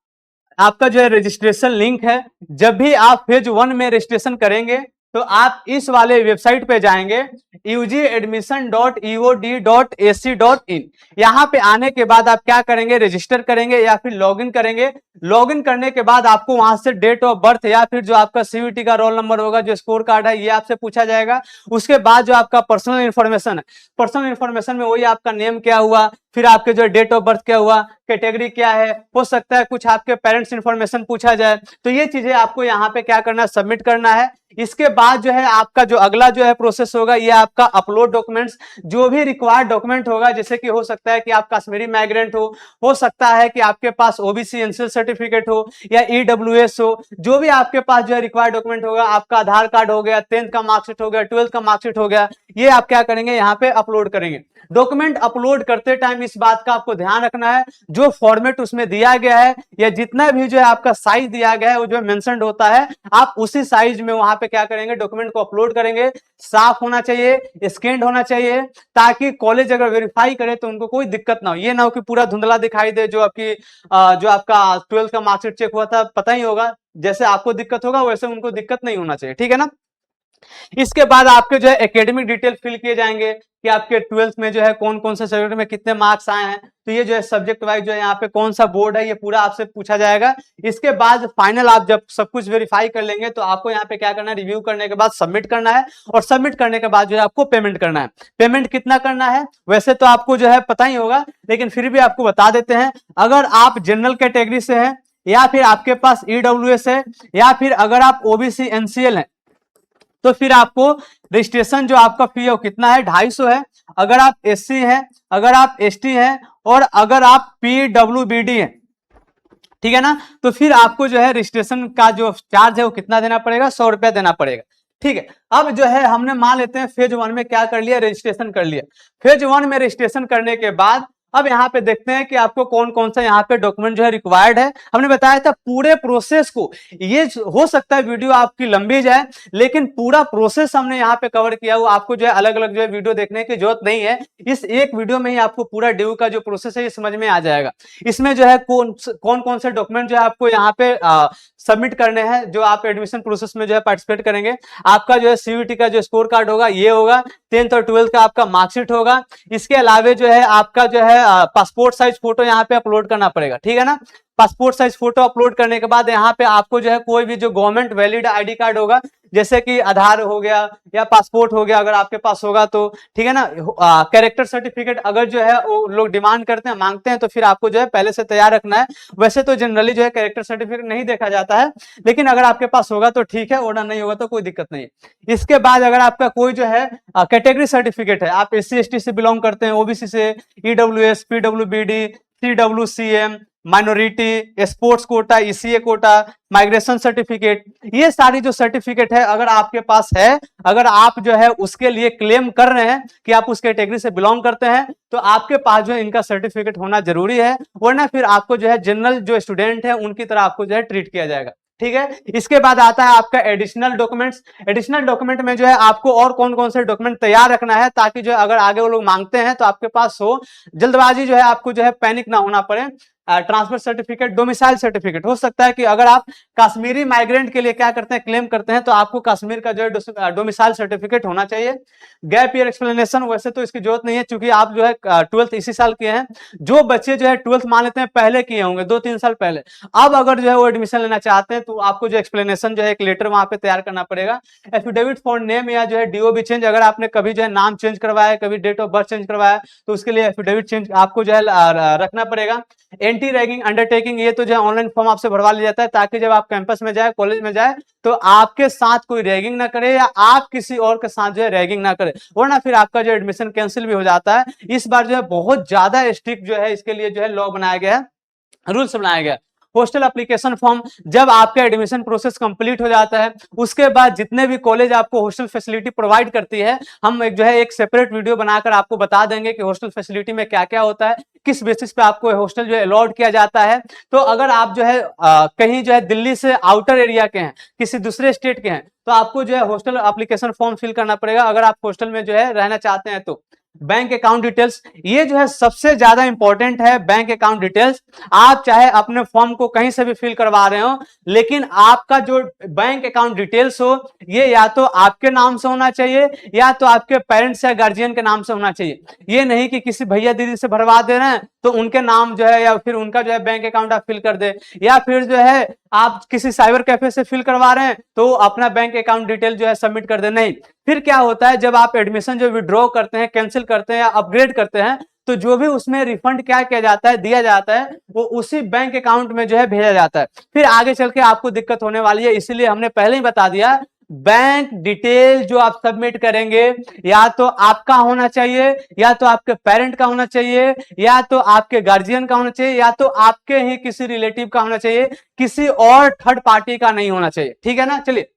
आपका जो है रजिस्ट्रेशन लिंक है। जब भी आप फेज 1 में रजिस्ट्रेशन करेंगे तो आप इस वाले वेबसाइट पे जाएंगे, ugadmission.uod.ac.in। यहाँ पे आने के बाद आप क्या करेंगे, रजिस्टर करेंगे या फिर लॉगिन करेंगे। लॉगिन करने के बाद आपको वहां से डेट ऑफ बर्थ या फिर जो आपका सीयूटी का रोल नंबर होगा, जो स्कोर कार्ड है, ये आपसे पूछा जाएगा। उसके बाद जो आपका पर्सनल इंफॉर्मेशन है, पर्सनल इंफॉर्मेशन में वही आपका नेम क्या हुआ, फिर आपके जो डेट ऑफ बर्थ क्या हुआ, कैटेगरी क्या है, हो सकता है कुछ आपके पेरेंट्स इंफॉर्मेशन पूछा जाए, तो ये चीजें आपको यहाँ पे क्या करना है, सबमिट करना है। इसके बाद जो है आपका जो अगला जो है प्रोसेस होगा, ये आपका अपलोड डॉक्यूमेंट्स, जो भी रिक्वायर्ड डॉक्यूमेंट होगा, जैसे कि हो सकता है कि आप कश्मीरी माइग्रेंट हो सकता है कि आपके पास ओबीसी एनसीएल सर्टिफिकेट हो या ईडब्ल्यूएस हो, जो भी आपके पास जो है रिक्वायर्ड डॉक्यूमेंट होगा, आपका आधार कार्ड हो गया, 10th का मार्कशीट हो गया, 12th का मार्कशीट हो गया, ये आप क्या करेंगे यहाँ पे अपलोड करेंगे। डॉक्यूमेंट अपलोड करते टाइम इस बात का आपको ध्यान रखना है, जो फॉर्मेट उसमें दिया गया है या जितना भी जो है आपका साइज दिया गया है वो जो मेंशन्ड होता है, आप उसी साइज में वहां पे क्या करेंगे, डॉक्यूमेंट को अपलोड करेंगे। साफ होना चाहिए, स्कैन्ड होना चाहिए, ताकि कॉलेज अगर वेरीफाई करे तो उनको कोई दिक्कत ना हो। ये ना हो कि पूरा धुंधला दिखाई दे, जो आपकी जो आपका 12th का मार्कशीट चेक हुआ था, पता ही होगा, जैसे आपको दिक्कत होगा वैसे उनको दिक्कत नहीं होना चाहिए, ठीक है ना। इसके बाद आपके जो है एकेडमिक डिटेल फिल किए जाएंगे कि आपके 12th में जो है कौन कौन से सब्जेक्ट में कितने मार्क्स आए हैं, तो ये जो है सब्जेक्ट वाइज जो है यहाँ पे कौन सा बोर्ड है ये पूरा आपसे पूछा जाएगा। इसके बाद फाइनल आप जब सब कुछ वेरीफाई कर लेंगे तो आपको यहाँ पे क्या करना है, रिव्यू करने के बाद सबमिट करना है, और सबमिट करने के बाद जो है आपको पेमेंट करना है। पेमेंट कितना करना है वैसे तो आपको जो है पता ही होगा, लेकिन फिर भी आपको बता देते हैं। अगर आप जनरल कैटेगरी से हैं, या फिर आपके पास ईडब्ल्यूएस है, या फिर अगर आप ओबीसी एनसीएल है, तो फिर आपको रजिस्ट्रेशन जो आपका फी है वो कितना है, 250 है। अगर आप एससी हैं, अगर आप एसटी हैं, और अगर आप पीडब्ल्यूबीडी हैं, ठीक है ना, तो फिर आपको जो है रजिस्ट्रेशन का जो चार्ज है वो कितना देना पड़ेगा, 100 रुपया देना पड़ेगा, ठीक है। अब जो है हमने मान लेते हैं फेज 1 में क्या कर लिया, रजिस्ट्रेशन कर लिया। फेज 1 में रजिस्ट्रेशन करने के बाद अब यहाँ पे देखते हैं कि आपको कौन कौन सा यहाँ पे डॉक्यूमेंट जो है रिक्वायर्ड है। हमने बताया था पूरे प्रोसेस को, ये हो सकता है वीडियो आपकी लंबी जाए, लेकिन पूरा प्रोसेस हमने यहाँ पे कवर किया, वो आपको जो है अलग अलग जो है वीडियो देखने की जरूरत नहीं है। इस एक वीडियो में ही आपको पूरा ड्यू का जो प्रोसेस है ये समझ में आ जाएगा। इसमें जो है कौन कौन से डॉक्यूमेंट जो है आपको यहाँ पे सबमिट करने हैं, जो आप एडमिशन प्रोसेस में जो है पार्टिसिपेट करेंगे। आपका जो है सीयूईटी का जो स्कोर कार्ड होगा ये होगा, 10th और 12th का आपका मार्कशीट होगा। इसके अलावा जो है आपका जो है पासपोर्ट साइज फोटो यहाँ पे अपलोड करना पड़ेगा, ठीक है ना। पासपोर्ट साइज फोटो अपलोड करने के बाद यहाँ पे आपको जो है कोई भी जो गवर्नमेंट वैलिड आईडी कार्ड होगा, जैसे कि आधार हो गया या पासपोर्ट हो गया अगर आपके पास होगा तो, ठीक है ना। कैरेक्टर सर्टिफिकेट अगर जो है वो लोग डिमांड करते हैं, मांगते हैं, तो फिर आपको जो है पहले से तैयार रखना है। वैसे तो जनरली जो है कैरेक्टर सर्टिफिकेट नहीं देखा जाता है, लेकिन अगर आपके पास होगा तो ठीक है, वरना नहीं होगा तो कोई दिक्कत नहीं है। इसके बाद अगर आपका कोई जो है कैटेगरी सर्टिफिकेट है, आप SC ST से बिलोंग करते हैं, ओबीसी से, ईडब्ल्यूएस, पीडब्ल्यूबीडी, CWCM, minority, sports quota, ECA quota, migration certificate, ये सारी जो सर्टिफिकेट है अगर आपके पास है, अगर आप जो है उसके लिए क्लेम कर रहे हैं कि आप उस कैटेगरी से बिलोंग करते हैं, तो आपके पास जो है इनका सर्टिफिकेट होना जरूरी है, वरना फिर आपको जो है जनरल जो स्टूडेंट है उनकी तरह आपको जो है ट्रीट किया जाएगा, ठीक है। इसके बाद आता है आपका एडिशनल डॉक्यूमेंट्स। एडिशनल डॉक्यूमेंट में जो है आपको और कौन कौन से डॉक्यूमेंट तैयार रखना है, ताकि जो है अगर आगे वो लोग मांगते हैं तो आपके पास हो। जल्दबाजी जो है आपको जो है पैनिक ना होना पड़े। ट्रांसफर सर्टिफिकेट, डोमिसाइल सर्टिफिकेट, हो सकता है कि अगर आप कश्मीरी माइग्रेंट के लिए क्या करते हैं, क्लेम करते हैं, तो आपको कश्मीर का जो है डोमिसाइल सर्टिफिकेट होना चाहिए। गैप ईयर एक्सप्लेनेशन, वैसे तो इसकी जरूरत नहीं है क्योंकि आप जो है 12th इसी साल किए हैं। जो बच्चे जो है 12th मान लेते हैं पहले किए होंगे 2-3 साल पहले, अब अगर जो है वो एडमिशन लेना चाहते हैं तो आपको जो एक्सप्लेनेशन जो है एक लेटर वहां पे तैयार करना पड़ेगा। एफिडेविट फॉर नेम या जो है DOB चेंज, अगर आपने कभी जो है नाम चेंज करवाया, कभी डेट ऑफ बर्थ चेंज करवाया, तो उसके लिए एफिडेविट चेंज आपको जो है रखना पड़ेगा। एंटी रैगिंग अंडरटेकिंग, ये तो जो है ऑनलाइन फॉर्म आपसे भरवा लिया जाता है, ताकि जब आप कैंपस में जाए, कॉलेज में जाए, तो आपके साथ कोई रैगिंग ना करे या आप किसी और के साथ जो है रैगिंग ना करे, वरना फिर आपका जो एडमिशन कैंसिल भी हो जाता है। इस बार जो है बहुत ज्यादा स्ट्रिक्ट जो है इसके लिए जो है लॉ बनाया गया है, रूल्स बनाया गया है। हॉस्टल एप्लीकेशन फॉर्म, जब आपका एडमिशन प्रोसेस कंप्लीट हो जाता है उसके बाद जितने भी कॉलेज आपको हॉस्टल फैसिलिटी प्रोवाइड करती है, हम जो है एक सेपरेट वीडियो बनाकर आपको बता देंगे कि हॉस्टल फैसिलिटी में क्या क्या होता है, किस बेसिस पे आपको हॉस्टल जो है अलॉट किया जाता है। तो अगर आप जो है कहीं जो है दिल्ली से आउटर एरिया के हैं, किसी दूसरे स्टेट के हैं, तो आपको जो है हॉस्टल एप्लीकेशन फॉर्म फिल करना पड़ेगा अगर आप हॉस्टल में जो है रहना चाहते हैं तो। बैंक अकाउंट डिटेल्स, ये जो है सबसे ज्यादा इंपॉर्टेंट है। बैंक अकाउंट डिटेल्स, आप चाहे अपने फॉर्म को कहीं से भी फिल करवा रहे हो, लेकिन आपका जो बैंक अकाउंट डिटेल्स हो ये या तो आपके नाम से होना चाहिए या तो आपके पेरेंट्स या गार्जियन के नाम से होना चाहिए। ये नहीं कि किसी भैया दीदी से भरवा दे रहे हैं तो उनके नाम जो है या फिर उनका जो है बैंक अकाउंट आप फिल कर दे, या फिर जो है आप किसी साइबर कैफे से फिल करवा रहे हैं तो अपना बैंक अकाउंट डिटेल जो है सबमिट कर दे। नहीं, फिर क्या होता है जब आप एडमिशन जो विड्रॉ करते हैं, कैंसिल करते हैं या अपग्रेड करते हैं, तो जो भी उसमें रिफंड क्या किया जाता है, दिया जाता है, वो उसी बैंक अकाउंट में जो है भेजा जाता है। फिर आगे चल के आपको दिक्कत होने वाली है, इसीलिए हमने पहले ही बता दिया, बैंक डिटेल जो आप सबमिट करेंगे या तो आपका होना चाहिए, या तो आपके पेरेंट का होना चाहिए, या तो आपके गार्जियन का होना चाहिए, या तो आपके ही किसी रिलेटिव का होना चाहिए, किसी और थर्ड पार्टी का नहीं होना चाहिए, ठीक है ना। चलिए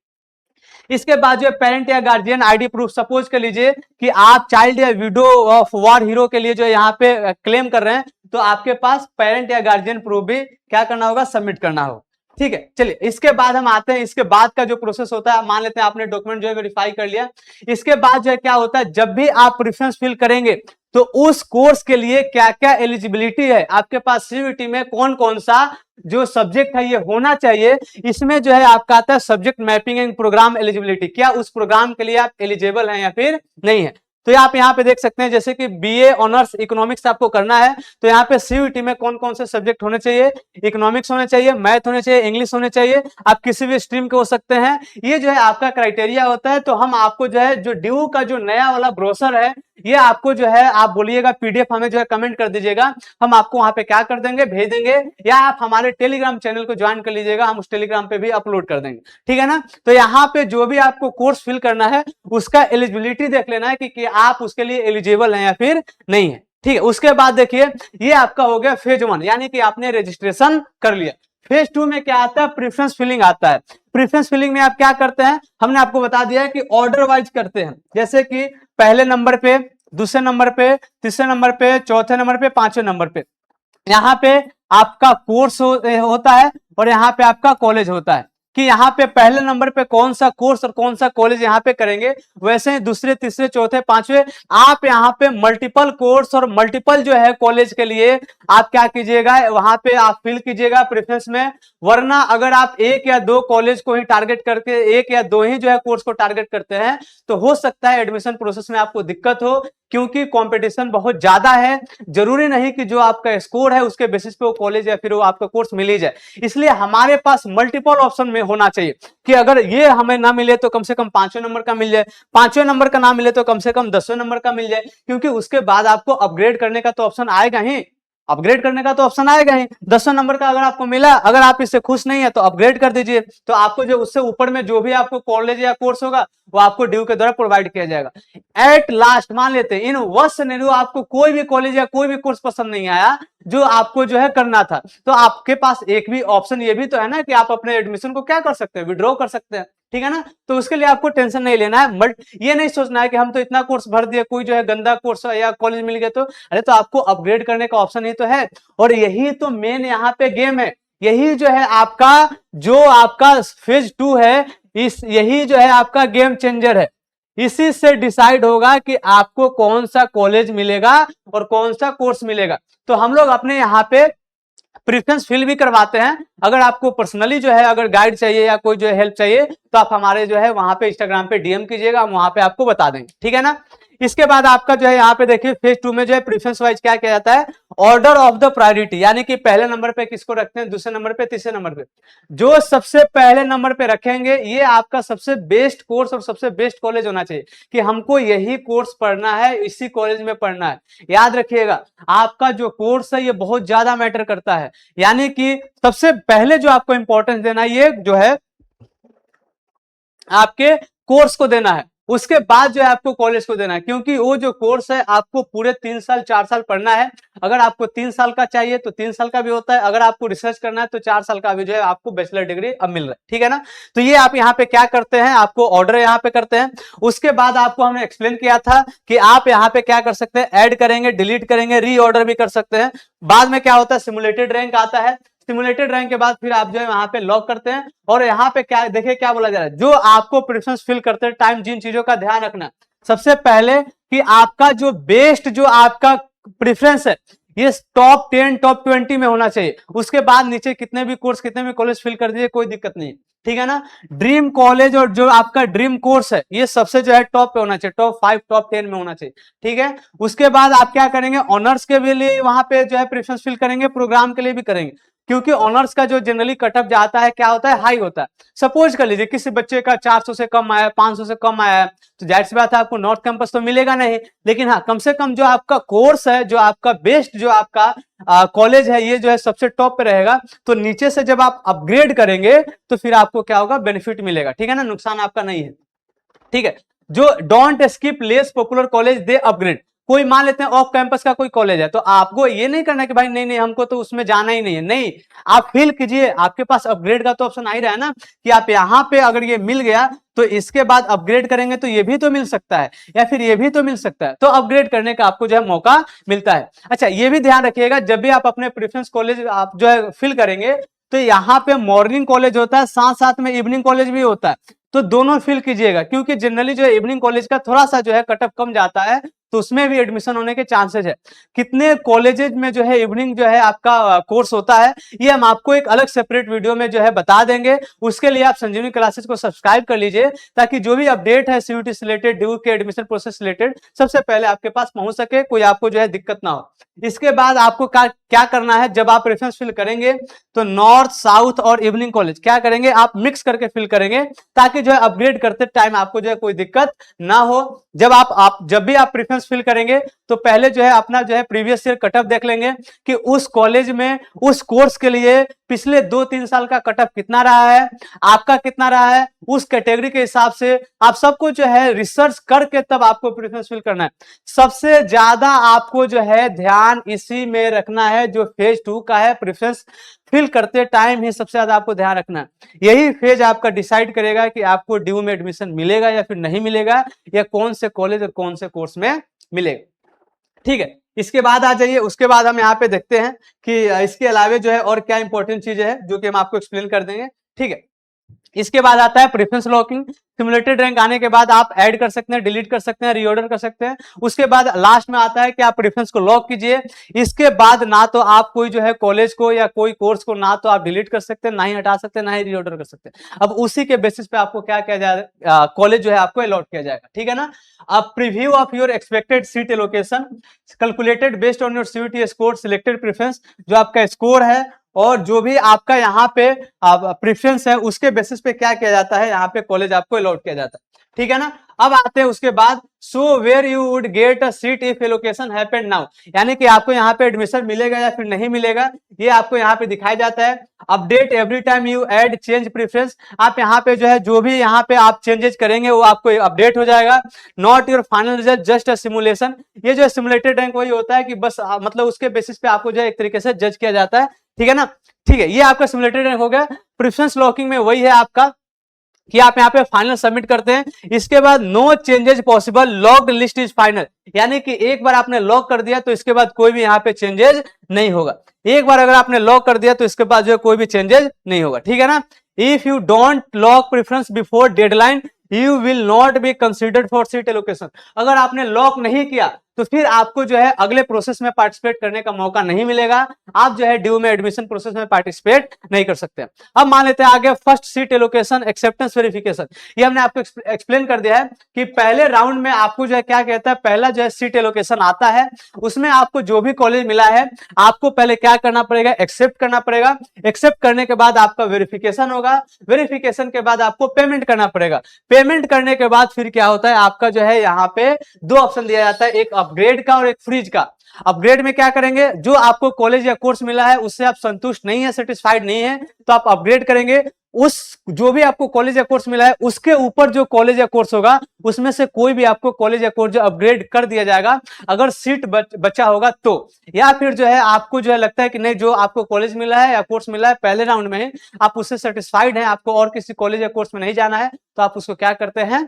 इसके बाद जो है पेरेंट या गार्जियन आईडी प्रूफ, सपोज कर लीजिए कि आप चाइल्ड या विडो ऑफ वॉर हीरो के लिए जो यहाँ पे क्लेम कर रहे हैं, तो आपके पास पेरेंट या गार्जियन प्रूफ भी क्या करना होगा, सबमिट करना होगा। ठीक है, चलिए इसके बाद हम आते हैं, इसके बाद का जो प्रोसेस होता है, मान लेते हैं आपने डॉक्यूमेंट जो है वेरीफाई कर लिया, इसके बाद जो है क्या होता है, जब भी आप प्रेफरेंस फिल करेंगे तो उस कोर्स के लिए क्या क्या एलिजिबिलिटी है, आपके पास सीयूईटी में कौन कौन सा जो सब्जेक्ट है ये होना चाहिए, इसमें जो है आपका आता है subject mapping and program eligibility, क्या उस प्रोग्राम के लिए आप एलिजिबल हैं या फिर नहीं है। तो आप यहाँ पे देख सकते हैं, जैसे कि बीए ऑनर्स इकोनॉमिक्स आपको करना है, तो यहाँ पे सीयूईटी में कौन कौन से सब्जेक्ट होने चाहिए, इकोनॉमिक्स होने चाहिए, मैथ होने चाहिए, इंग्लिश होने चाहिए, आप किसी भी स्ट्रीम के हो सकते हैं, ये जो है आपका क्राइटेरिया होता है। तो हम आपको जो है जो ड्यू का जो नया वाला ब्रोशर है, ये आपको जो है आप बोलिएगा पीडीएफ हमें जो है कमेंट कर दीजिएगा, हम आपको वहां पे क्या कर देंगे, भेज देंगे, या आप हमारे टेलीग्राम चैनल को ज्वाइन कर लीजिएगा, हम उस टेलीग्राम पे भी अपलोड कर देंगे, ठीक है ना। तो यहाँ पे जो भी आपको कोर्स फिल करना है उसका एलिजिबिलिटी देख लेना है कि आप उसके लिए एलिजिबल हैं या फिर नहीं है, ठीक है। उसके बाद देखिए ये आपका हो गया फेज 1, यानी कि आपने रजिस्ट्रेशन कर लिया। फेज 2 में क्या आता है, प्रेफरेंस फिलिंग आता है। प्रेफरेंस फिलिंग में आप क्या करते हैं, हमने आपको बता दिया है कि ऑर्डर वाइज करते हैं, जैसे कि पहले नंबर पे, दूसरे नंबर पे, तीसरे नंबर पे, चौथे नंबर पे, पांचवें नंबर पे, यहाँ पे आपका कोर्स होता है और यहाँ पे आपका कॉलेज होता है, कि यहाँ पे पहले नंबर पे कौन सा कोर्स और कौन सा कॉलेज यहाँ पे करेंगे, वैसे ही दूसरे, तीसरे, चौथे, पांचवे आप यहाँ पे मल्टीपल कोर्स और मल्टीपल जो है कॉलेज के लिए आप क्या कीजिएगा, वहां पे आप फिल कीजिएगा प्रेफरेंस में। वरना अगर आप एक या दो कॉलेज को ही टारगेट करके, एक या दो ही जो है कोर्स को टारगेट करते हैं, तो हो सकता है एडमिशन प्रोसेस में आपको दिक्कत हो, क्योंकि कंपटीशन बहुत ज्यादा है। जरूरी नहीं कि जो आपका स्कोर है उसके बेसिस पे वो कॉलेज या फिर वो आपका कोर्स मिल ही जाए, इसलिए हमारे पास मल्टीपल ऑप्शन में होना चाहिए कि अगर ये हमें ना मिले तो कम से कम 5वें नंबर का मिल जाए, 5वें नंबर का ना मिले तो कम से कम 10वें नंबर का मिल जाए, क्योंकि उसके बाद आपको अपग्रेड करने का तो ऑप्शन आएगा ही, अपग्रेड करने का तो ऑप्शन आएगा ही। 10वें नंबर का अगर आपको मिला, अगर आप इससे खुश नहीं है तो अपग्रेड कर दीजिए, तो आपको जो उससे ऊपर में जो भी आपको कॉलेज या कोर्स होगा वो आपको ड्यू के द्वारा प्रोवाइड किया जाएगा। एट लास्ट मान लेते हैं इन वर्स्ट सिनेरियो आपको कोई भी कॉलेज या कोई भी कोर्स पसंद नहीं आया जो आपको जो है करना था, तो आपके पास एक भी ऑप्शन ये भी तो है ना कि आप अपने एडमिशन को क्या कर सकते हैं, विड्रॉ कर सकते हैं, ठीक है ना। तो उसके लिए आपको टेंशन नहीं लेना है, बट ये नहीं सोचना है कि हम तो इतना कोर्स भर दिए, कोई जो है गंदा कोर्स या कॉलेज मिल गया तो अरे, तो आपको अपग्रेड करने का ऑप्शन ही तो है। और यही तो मेन यहाँ पे गेम है, यही जो है आपका जो आपका फेज 2 है, यही जो है आपका गेम चेंजर है। इसी से डिसाइड होगा कि आपको कौन सा कॉलेज मिलेगा और कौन सा कोर्स मिलेगा। तो हम लोग अपने यहाँ पे प्रेफरेंस फिल भी करवाते हैं। अगर आपको पर्सनली जो है अगर गाइड चाहिए या कोई जो है हेल्प चाहिए तो आप हमारे जो है वहां पे इंस्टाग्राम पे डीएम कीजिएगा, हम वहां पे आपको बता देंगे, ठीक है ना। इसके बाद आपका जो है यहाँ पे देखिए फेज 2 में जो है प्रेफरेंस वाइज क्या किया जाता है, ऑर्डर ऑफ द प्रायोरिटी, यानी कि पहले नंबर पे किसको रखते हैं, दूसरे नंबर पे, तीसरे नंबर पे, जो सबसे पहले नंबर पे रखेंगे ये आपका सबसे बेस्ट कोर्स और सबसे बेस्ट कॉलेज होना चाहिए, कि हमको यही कोर्स पढ़ना है, इसी कॉलेज में पढ़ना है। याद रखिएगा आपका जो कोर्स है ये बहुत ज्यादा मैटर करता है, यानी कि सबसे पहले जो आपको इंपॉर्टेंस देना है ये जो है आपके कोर्स को देना है, उसके बाद जो है आपको कॉलेज को देना है, क्योंकि वो जो कोर्स है आपको पूरे 3 साल 4 साल पढ़ना है। अगर आपको 3 साल का चाहिए तो 3 साल का भी होता है, अगर आपको रिसर्च करना है तो 4 साल का भी जो है आपको बैचलर डिग्री अब मिल रहा है, ठीक है ना। तो ये आप यहाँ पे क्या करते हैं, आपको ऑर्डर यहाँ पे करते हैं। उसके बाद आपको हमने एक्सप्लेन किया था कि आप यहाँ पे क्या कर सकते हैं, ऐड करेंगे, डिलीट करेंगे, रीऑर्डर भी कर सकते हैं। बाद में क्या होता है, सिमुलेटेड रैंक आता है, सिमुलेटेड रैंक के बाद फिर आप जो है वहां पे लॉक करते हैं। और यहाँ पे क्या देखिए क्या बोला जा रहा है, जो आपको प्रेफरेंस फिल करते हैं टाइम, जिन चीजों का ध्यान रखना, सबसे पहले कि आपका जो बेस्ट जो आपका प्रेफरेंस है ये टॉप 10 टॉप 20 में होना चाहिए। उसके बाद नीचे कितने भी कोर्स कितने भी कॉलेज फिल कर दीजिए, कोई दिक्कत नहीं, ठीक है ना। ड्रीम कॉलेज और जो आपका ड्रीम कोर्स है ये सबसे जो है टॉप पे होना चाहिए, टॉप 5 टॉप 10 में होना चाहिए, ठीक है। उसके बाद आप क्या करेंगे, ऑनर्स के भी लिए वहां पे जो है प्रेफरेंस फिल करेंगे, प्रोग्राम के लिए भी करेंगे, क्योंकि ऑनर्स का जो जनरली कटअप जाता है क्या होता है, हाई होता है। सपोज कर लीजिए किसी बच्चे का 400 से कम आया है, 500 से कम आया है, तो जाहिर सी बात है आपको नॉर्थ कैंपस तो मिलेगा नहीं, लेकिन हाँ कम से कम जो आपका कोर्स है, जो आपका बेस्ट जो आपका कॉलेज है ये जो है सबसे टॉप पे रहेगा। तो नीचे से जब आप अपग्रेड करेंगे तो फिर आपको क्या होगा, बेनिफिट मिलेगा, ठीक है ना, नुकसान आपका नहीं है, ठीक है। जो don't skip less popular college they upgrade, कोई मान लेते हैं ऑफ कैंपस का कोई कॉलेज है, तो आपको ये नहीं करना कि भाई नहीं नहीं हमको तो उसमें जाना ही नहीं है, नहीं, आप फील कीजिए, आपके पास अपग्रेड का तो ऑप्शन आ ही रहा है ना, कि आप यहाँ पे अगर ये मिल गया तो इसके बाद अपग्रेड करेंगे तो ये भी तो मिल सकता है, या फिर ये भी तो मिल सकता है, तो अपग्रेड करने का आपको जो है मौका मिलता है। अच्छा, ये भी ध्यान रखिएगा, जब भी आप अपने प्रेफरेंस कॉलेज आप जो है फिल करेंगे, तो यहाँ पे मॉर्निंग कॉलेज होता है, साथ साथ में इवनिंग कॉलेज भी होता है, तो दोनों फिल कीजिएगा, क्योंकि जनरली जो है इवनिंग कॉलेज का थोड़ा सा जो है कट ऑफ कम जाता है, तो उसमें भी एडमिशन होने के चांसेस है। कितने कॉलेजेस में जो है इवनिंग जो है आपका कोर्स होता है, ये हम आपको एक अलग सेपरेट वीडियो में जो है बता देंगे। उसके लिए आप संजीवनी क्लासेस को सब्सक्राइब कर लीजिए, ताकि जो भी अपडेट है सीयूटी से रिलेटेड, ड्यू के एडमिशन प्रोसेस रिलेटेड, सबसे पहले आपके पास पहुंच सके, कोई आपको जो है दिक्कत ना हो। इसके बाद आपको क्या करना है, जब आप रेफरेंस फिल करेंगे तो नॉर्थ, साउथ और इवनिंग कॉलेज क्या करेंगे, आप मिक्स करके फिल करेंगे, ताकि जो है अपग्रेड करते टाइम आपको जो है कोई दिक्कत ना हो। जब भी आप प्रेफरेंस फिल करेंगे, तो पहले जो है अपना जो है प्रीवियस ईयर कटअप देख लेंगे कि उस कॉलेज में उस कोर्स के लिए पिछले 2-3 साल का कटअप कितना रहा है, आपका कितना रहा है, उस कैटेगरी के हिसाब से आप सबको जो है रिसर्च करके तब आपको प्रेफरेंस फिल करना है। सबसे ज्यादा आपको जो है ध्यान इसी में रखना है, जो फेज 2 का है, प्रेफरेंस फिल करते टाइम ही सबसे ज्यादा आपको ध्यान रखना है। यही फेज आपका डिसाइड करेगा कि आपको ड्यू में एडमिशन मिलेगा या फिर नहीं मिलेगा, या कौन से कॉलेज और कौन से कोर्स में मिलेगा। ठीक है, इसके बाद आ जाइए, उसके बाद हम यहाँ पे देखते हैं कि इसके अलावे जो है और क्या इंपॉर्टेंट चीजें हैं जो कि हम आपको एक्सप्लेन कर देंगे। ठीक है, इसके बाद आता है प्रेफरेंस लॉकिंग। सिमुलेटेड रैंक आने के बाद आप ऐड कर सकते हैं, डिलीट कर सकते हैं, रीऑर्डर कर सकते हैं। उसके बाद लास्ट में आता है कि आप प्रेफरेंस को लॉक कीजिए। इसके बाद ना तो आप कोई जो है कॉलेज को या कोई कोर्स को ना तो आप डिलीट कर सकते हैं, ना ही हटा सकते हैं, ना ही रीऑर्डर कर सकते हैं। अब उसी के बेसिस पे आपको क्या किया जाएगा, कॉलेज जो है आपको अलॉट किया जाएगा। ठीक है ना। अब preview of your expected seat allocation calculated based on your CUT score, selected preference, जो आपका स्कोर है और जो भी आपका यहाँ पे प्रेफरेंस है, उसके बेसिस पे क्या किया जाता है, यहाँ पे कॉलेज आपको अलॉट किया जाता है। ठीक है ना। अब आते हैं उसके बाद, so where you would get a seat if allocation happened now, यानी कि आपको यहाँ पे एडमिशन मिलेगा या फिर नहीं मिलेगा, ये आपको यहाँ पे दिखाया जाता है। Update every time you add change preference, आप यहाँ पे जो है जो भी यहाँ पे आप चेंजेस करेंगे वो आपको अपडेट हो जाएगा। Not your final result just a simulation, ये जो सिमुलेटेड रैंक वही होता है कि बस मतलब उसके बेसिस पे आपको जो है एक तरीके से जज किया जाता है। ठीक है ना। ठीक है, ये आपका सिमुलेटेड रैंक हो गया। प्रेफरेंस लॉकिंग में वही है आपका कि आप यहाँ पे फाइनल सबमिट करते हैं। इसके बाद no changes possible, locked list is final, यानी कि एक बार आपने लॉक कर दिया तो इसके बाद कोई भी यहाँ पे चेंजेस नहीं होगा। एक बार अगर आपने लॉक कर दिया तो इसके बाद जो है कोई भी चेंजेस नहीं होगा। ठीक है ना। If you don't lock preference before deadline you will not be considered for seat allocation, अगर आपने लॉक नहीं किया तो फिर आपको जो है अगले प्रोसेस में पार्टिसिपेट करने का मौका नहीं मिलेगा, आप जो है ड्यू में एडमिशन प्रोसेस में पार्टिसिपेट नहीं कर सकते। अब मान लेते हैं आगे first seat allocation acceptance verification, ये हमने आपको एक्सप्लेन कर दिया है कि पहले राउंड में आपको जो है क्या कहता है, पहला जो है सीट एलोकेशन आता है, उसमें आपको जो भी कॉलेज मिला है आपको पहले क्या करना पड़ेगा, एक्सेप्ट करना पड़ेगा। एक्सेप्ट करने के बाद आपका वेरिफिकेशन होगा, वेरिफिकेशन के बाद आपको पेमेंट करना पड़ेगा। पेमेंट करने के बाद फिर क्या होता है, आपका जो है यहाँ पे दो ऑप्शन दिया जाता है, एक अपग्रेड का और एक फ्रीज का। अपग्रेड में क्या करेंगे, जो आपको कॉलेज या कोर्स मिला है उससे आप संतुष्ट नहीं है, सेटिस्फाइड नहीं है, तो आप अपग्रेड करेंगे। उस जो भी आपको कॉलेज या कोर्स मिला है उसके ऊपर जो कॉलेज या कोर्स होगा उसमें से कोई भी आपको कॉलेज या कोर्स जो अपग्रेड कर दिया जाएगा, अगर सीट बचा होगा तो। या फिर जो है आपको जो है लगता है कि नहीं, जो आपको कॉलेज मिला है या कोर्स मिला है पहले राउंड में आप उससे सेटिस्फाइड हैं, आपको और किसी कॉलेज या कोर्स में नहीं जाना है, तो आप उसको क्या करते हैं,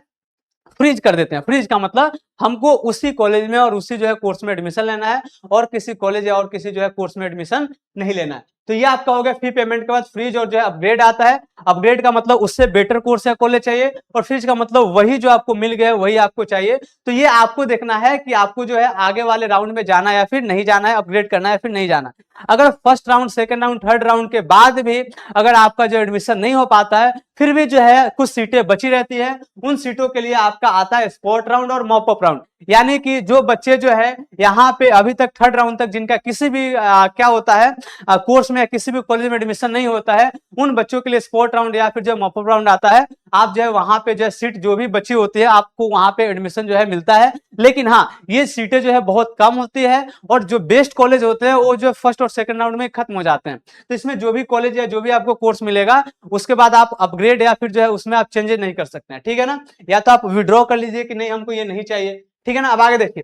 फ्रीज कर देते हैं। फ्रीज का मतलब हमको उसी कॉलेज में और उसी जो है कोर्स में एडमिशन लेना है, और किसी कॉलेज या और किसी जो है कोर्स में एडमिशन नहीं लेना है। तो ये आपका हो गया फी पेमेंट के बाद फ्रीज, और जो है अपग्रेड आता है। अपग्रेड का मतलब उससे बेटर कोर्स या कॉलेज चाहिए, और फ्रीज का मतलब वही जो आपको मिल गया वही आपको चाहिए। तो ये आपको देखना है कि आपको जो है आगे वाले राउंड में जाना है या फिर नहीं जाना है, अपग्रेड करना है या फिर नहीं जाना है। अगर first round, second round, third round के बाद भी अगर आपका जो एडमिशन नहीं हो पाता है, फिर भी जो है कुछ सीटें बची रहती है, उन सीटों के लिए आपका आता है स्पॉट राउंड और मॉप अप राउंड। यानी कि जो बच्चे जो है यहाँ पे अभी तक थर्ड राउंड तक जिनका किसी भी क्या होता है कोर्स में या किसी भी कॉलेज में एडमिशन नहीं होता है, उन बच्चों के लिए स्पॉट राउंड या फिर जो मॉप अप राउंड आता है, आप जो है वहां पे जो है सीट जो भी बची होती है आपको वहां पे एडमिशन जो है मिलता है। लेकिन हाँ, ये सीटें जो है बहुत कम होती है, और जो बेस्ट कॉलेज होते हैं वो जो फर्स्ट और सेकंड राउंड में खत्म हो जाते हैं। तो इसमें जो भी कॉलेज या जो भी आपको कोर्स मिलेगा उसके बाद आप अपग्रेड या फिर जो है उसमें आप चेंजेस नहीं कर सकते हैं। ठीक है ना। या तो आप विड्रॉ कर लीजिए कि नहीं हमको ये नहीं चाहिए। ठीक है ना। अब आगे देखिए,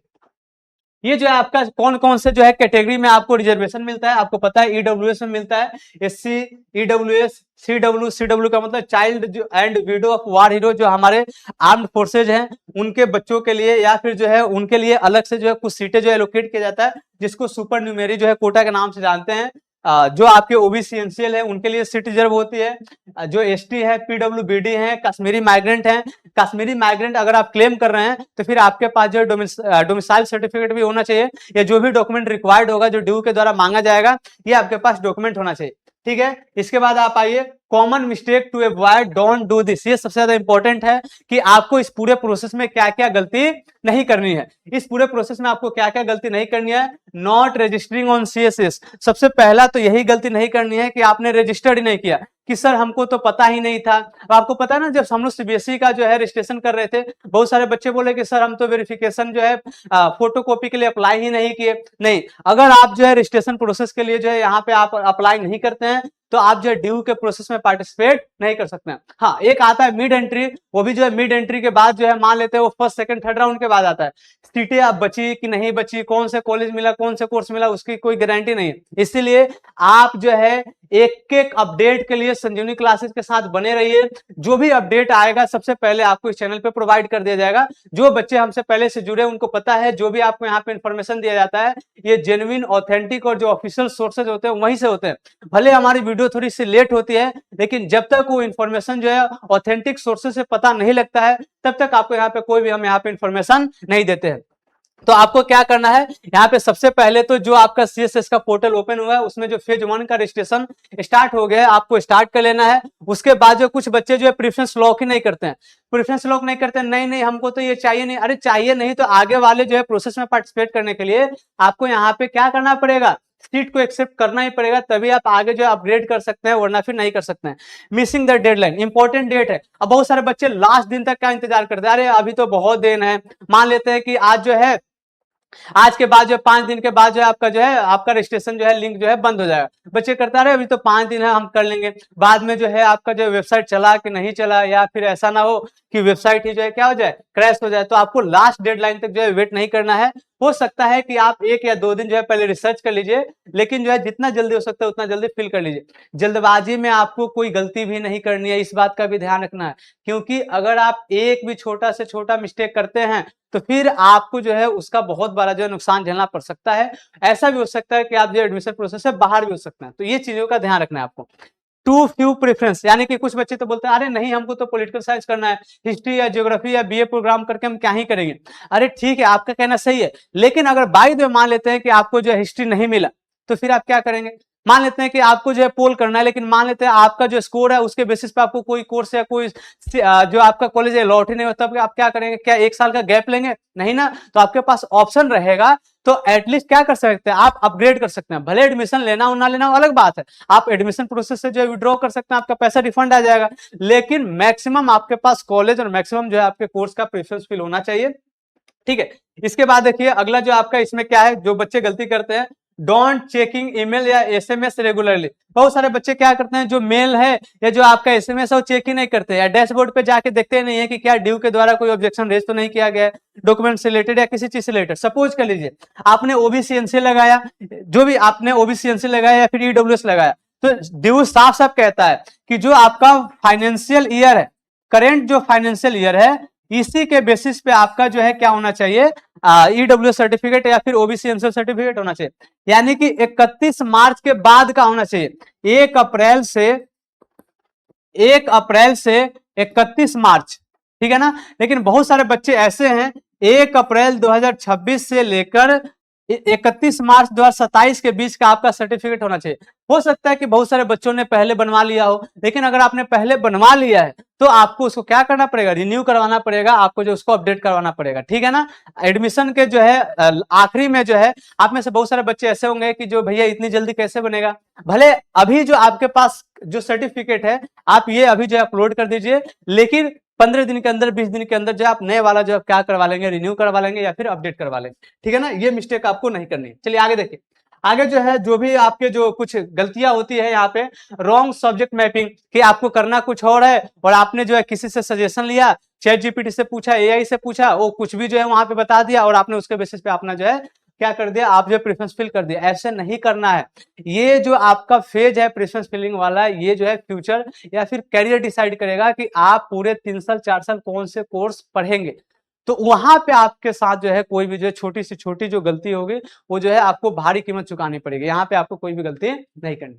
ये जो है आपका कौन कौन से जो है कैटेगरी में आपको रिजर्वेशन मिलता है, आपको पता है ईडब्ल्यूएस में मिलता है, एससी, ईडब्ल्यूएस, सीडब्ल्यू का मतलब child and window of war hero, जो हमारे आर्म्ड फोर्सेज हैं उनके बच्चों के लिए, या फिर जो है उनके लिए अलग से जो है कुछ सीटें जो एलोकेट किया जाता है, जिसको सुपर न्यूमेरी जो है कोटा के नाम से जानते हैं। जो आपके ओबीसी एनसीएल है उनके लिए सीट रिजर्व होती है। जो एसटी है, पीडब्ल्यूबीडी है, कश्मीरी माइग्रेंट है, कश्मीरी माइग्रेंट अगर आप क्लेम कर रहे हैं तो फिर आपके पास जो है डोमिसाइल सर्टिफिकेट भी होना चाहिए, या जो भी डॉक्यूमेंट रिक्वायर्ड होगा जो ड्यू के द्वारा मांगा जाएगा, ये आपके पास डॉक्यूमेंट होना चाहिए। ठीक है, इसके बाद आप आइए common mistake to avoid, don't do this. ये सबसे ज्यादा इंपॉर्टेंट है कि आपको इस पूरे प्रोसेस में क्या क्या गलती नहीं करनी है। इस पूरे प्रोसेस में आपको क्या क्या गलती नहीं करनी है। नॉट रजिस्टरिंग ऑन सीएसएस, सबसे पहला तो यही गलती नहीं करनी है कि आपने रजिस्टर्ड ही नहीं किया, कि सर हमको तो पता ही नहीं था। अब आपको पता है ना, जब हम लोग सीबीएसई का जो है रजिस्ट्रेशन कर रहे थे, बहुत सारे बच्चे बोले कि सर हम तो वेरिफिकेशन जो है फोटोकॉपी के लिए अप्लाई ही नहीं किए। नहीं, अगर आप जो है रजिस्ट्रेशन प्रोसेस के लिए जो है यहाँ पे आप अप्लाई नहीं करते हैं तो आप जो है ड्यू के प्रोसेस में पार्टिसिपेट नहीं कर सकते हैं। हाँ, एक आता है मिड एंट्री, वो भी जो है मिड एंट्री के बाद जो है मान लेते हैं वो फर्स्ट सेकंड थर्ड राउंड के बाद आता है। सीटें आप बची कि नहीं बची, कौन से कॉलेज मिला, कौन से कोर्स मिला, उसकी कोई गारंटी नहीं है। इसीलिए आप जो है एक एक अपडेट के लिए संजीवनी क्लासेस के साथ बने रहिए। जो भी अपडेट आएगा सबसे पहले आपको इस चैनल पे प्रोवाइड कर दिया जाएगा। जो बच्चे हमसे पहले से जुड़े उनको पता है जो भी आपको यहाँ पे इंफॉर्मेशन दिया जाता है ये जेन्युइन, ऑथेंटिक और जो ऑफिशियल सोर्सेज होते हैं वहीं से होते हैं। भले हमारी वीडियो थोड़ी सी लेट होती है, लेकिन जब तक वो इन्फॉर्मेशन जो है ऑथेंटिक सोर्सेज से पता नहीं लगता है तब तक आपको यहाँ पे कोई भी हम यहाँ पे इंफॉर्मेशन नहीं देते हैं। तो आपको क्या करना है, यहाँ पे सबसे पहले तो जो आपका सीएसएस का पोर्टल ओपन हुआ है उसमें जो फेज 1 का रजिस्ट्रेशन स्टार्ट हो गया है, आपको स्टार्ट कर लेना है। उसके बाद जो कुछ बच्चे जो है प्रेफरेंस लॉक ही नहीं करते हैं, प्रेफरेंस लॉक नहीं करते हैं, नहीं हमको तो ये चाहिए नहीं। अरे चाहिए नहीं तो आगे वाले जो है प्रोसेस में पार्टिसिपेट करने के लिए आपको यहाँ पे क्या करना पड़ेगा, सीट को एक्सेप्ट करना ही पड़ेगा, तभी आप आगे जो है अपग्रेड कर सकते हैं, वरना फिर नहीं कर सकते हैं। Missing the deadline, important date है। अब बहुत सारे बच्चे लास्ट दिन तक क्या इंतजार करते हैं, अरे अभी तो बहुत दिन है। मान लेते हैं कि आज जो है, आज के बाद जो 5 दिन के बाद जो है आपका जो है आपका रजिस्ट्रेशन जो है लिंक जो है बंद हो जाएगा। बच्चे करता रहे अभी तो 5 दिन है हम कर लेंगे, बाद में जो है आपका जो वेबसाइट चला कि नहीं चला, या फिर ऐसा ना हो कि वेबसाइट ही जो है क्या हो जाए, क्रैश हो जाए। तो आपको लास्ट डेडलाइन तक जो है वेट नहीं करना है। हो सकता है कि आप 1 या 2 दिन जो है पहले रिसर्च कर लीजिए, लेकिन जो है जितना जल्दी हो सकता है उतना जल्दी फिल कर लीजिए। जल्दबाजी में आपको कोई गलती भी नहीं करनी है, इस बात का भी ध्यान रखना है, क्योंकि अगर आप एक भी छोटा से छोटा मिस्टेक करते हैं तो फिर आपको जो है उसका बहुत बड़ा जो है नुकसान झेलना पड़ सकता है। ऐसा भी हो सकता है कि आप जो एडमिशन प्रोसेस से बाहर भी हो सकते हैं। तो ये चीजों का ध्यान रखना है आपको। टू फ्यू प्रेफरेंस, यानी कि कुछ बच्चे तो बोलते हैं अरे नहीं हमको तो पॉलिटिकल साइंस करना है, हिस्ट्री या ज्योग्राफी या बीए प्रोग्राम करके हम क्या ही करेंगे। अरे ठीक है, आपका कहना सही है, लेकिन अगर बाय द वे मान लेते हैं कि आपको जो है हिस्ट्री नहीं मिला तो फिर आप क्या करेंगे। मान लेते हैं कि आपको जो है पोल करना है, लेकिन मान लेते हैं आपका जो स्कोर है उसके बेसिस पे आपको कोई कोर्स या कोई जो आपका कॉलेज है लॉट ही नहीं होता, तब आप क्या करेंगे, क्या 1 साल का गैप लेंगे, नहीं ना। तो आपके पास ऑप्शन रहेगा, तो एटलीस्ट क्या कर सकते हैं, आप अपग्रेड कर सकते हैं। भले एडमिशन लेना हो ना लेना हो अलग बात है, आप एडमिशन प्रोसेस से जो है विड्रॉ कर सकते हैं, आपका पैसा रिफंड आ जाएगा, लेकिन मैक्सिमम आपके पास कॉलेज और मैक्सिमम जो है आपके कोर्स का प्रेफरेंस फिल होना चाहिए। ठीक है, इसके बाद देखिए अगला जो आपका इसमें क्या है, जो बच्चे गलती करते हैं, डोंट चेकिंग ईमेल या एसएमएस रेगुलरली। बहुत सारे बच्चे क्या करते हैं, जो मेल है या जो आपका एसएमएस है वो चेक ही नहीं करते, या डैशबोर्ड पे जाके देखते नहीं है कि क्या ड्यू के द्वारा कोई ऑब्जेक्शन रेज तो नहीं किया गया है डॉक्यूमेंट से रिलेटेड या किसी चीज से रिलेटेड। सपोज कर लीजिए आपने ओबीसी एनसी लगाया, जो भी आपने ओबीसी एनसी लगाया या फिर ईडब्ल्यूएस लगाया, तो ड्यू साफ साफ कहता है कि जो आपका फाइनेंशियल ईयर है, करेंट जो फाइनेंशियल ईयर है, इसी के बेसिस पे आपका जो है क्या होना चाहिए, ईडब्ल्यू सर्टिफिकेट या फिर ओबीसी एनसीएल सर्टिफिकेट होना चाहिए। यानी कि 31 मार्च के बाद का होना चाहिए। 1 अप्रैल से 31 मार्च, ठीक है ना। लेकिन बहुत सारे बच्चे ऐसे हैं 1 अप्रैल 2026 से लेकर 31 मार्च 2027 के बीच का आपका सर्टिफिकेट होना चाहिए। हो सकता है कि बहुत सारे बच्चों ने पहले बनवा लिया हो, लेकिन अगर आपने पहले बनवा लिया है तो आपको उसको क्या करना पड़ेगा, रिन्यू करवाना पड़ेगा, आपको जो उसको अपडेट करवाना पड़ेगा, ठीक है ना। एडमिशन के जो है आखिरी में जो है, आप में से बहुत सारे बच्चे ऐसे होंगे कि जो भैया इतनी जल्दी कैसे बनेगा। भले अभी जो आपके पास जो सर्टिफिकेट है आप ये अभी जो अपलोड कर दीजिए, लेकिन 15 दिन के अंदर 20 दिन के अंदर जो आप नए वाला जो क्या करवा लेंगे, रिन्यू करवा लेंगे या फिर अपडेट करवा लेंगे, ठीक है ना। ये मिस्टेक आपको नहीं करनी है। चलिए आगे देखिए, आगे जो है जो भी आपके जो कुछ गलतियां होती है यहाँ पे, रॉन्ग सब्जेक्ट मैपिंग, कि आपको करना कुछ और है और आपने जो है किसी से सजेशन लिया, चैट जीपीटी से पूछा, एआई से पूछा, वो कुछ भी जो है वहां पे बता दिया और आपने उसके बेसिस पे अपना जो है क्या कर दिया, आप जो प्रेफरेंस फिल कर दिया। ऐसे नहीं करना है। ये जो आपका फेज है प्रेफरेंस फिलिंग वाला, ये जो है फ्यूचर या फिर करियर डिसाइड करेगा कि आप पूरे 3 साल 4 साल कौन से कोर्स पढ़ेंगे। तो वहां पे आपके साथ जो है कोई भी जो है छोटी से छोटी जो गलती होगी वो जो है आपको भारी कीमत चुकानी पड़ेगी। यहाँ पे आपको कोई भी गलती नहीं करनी।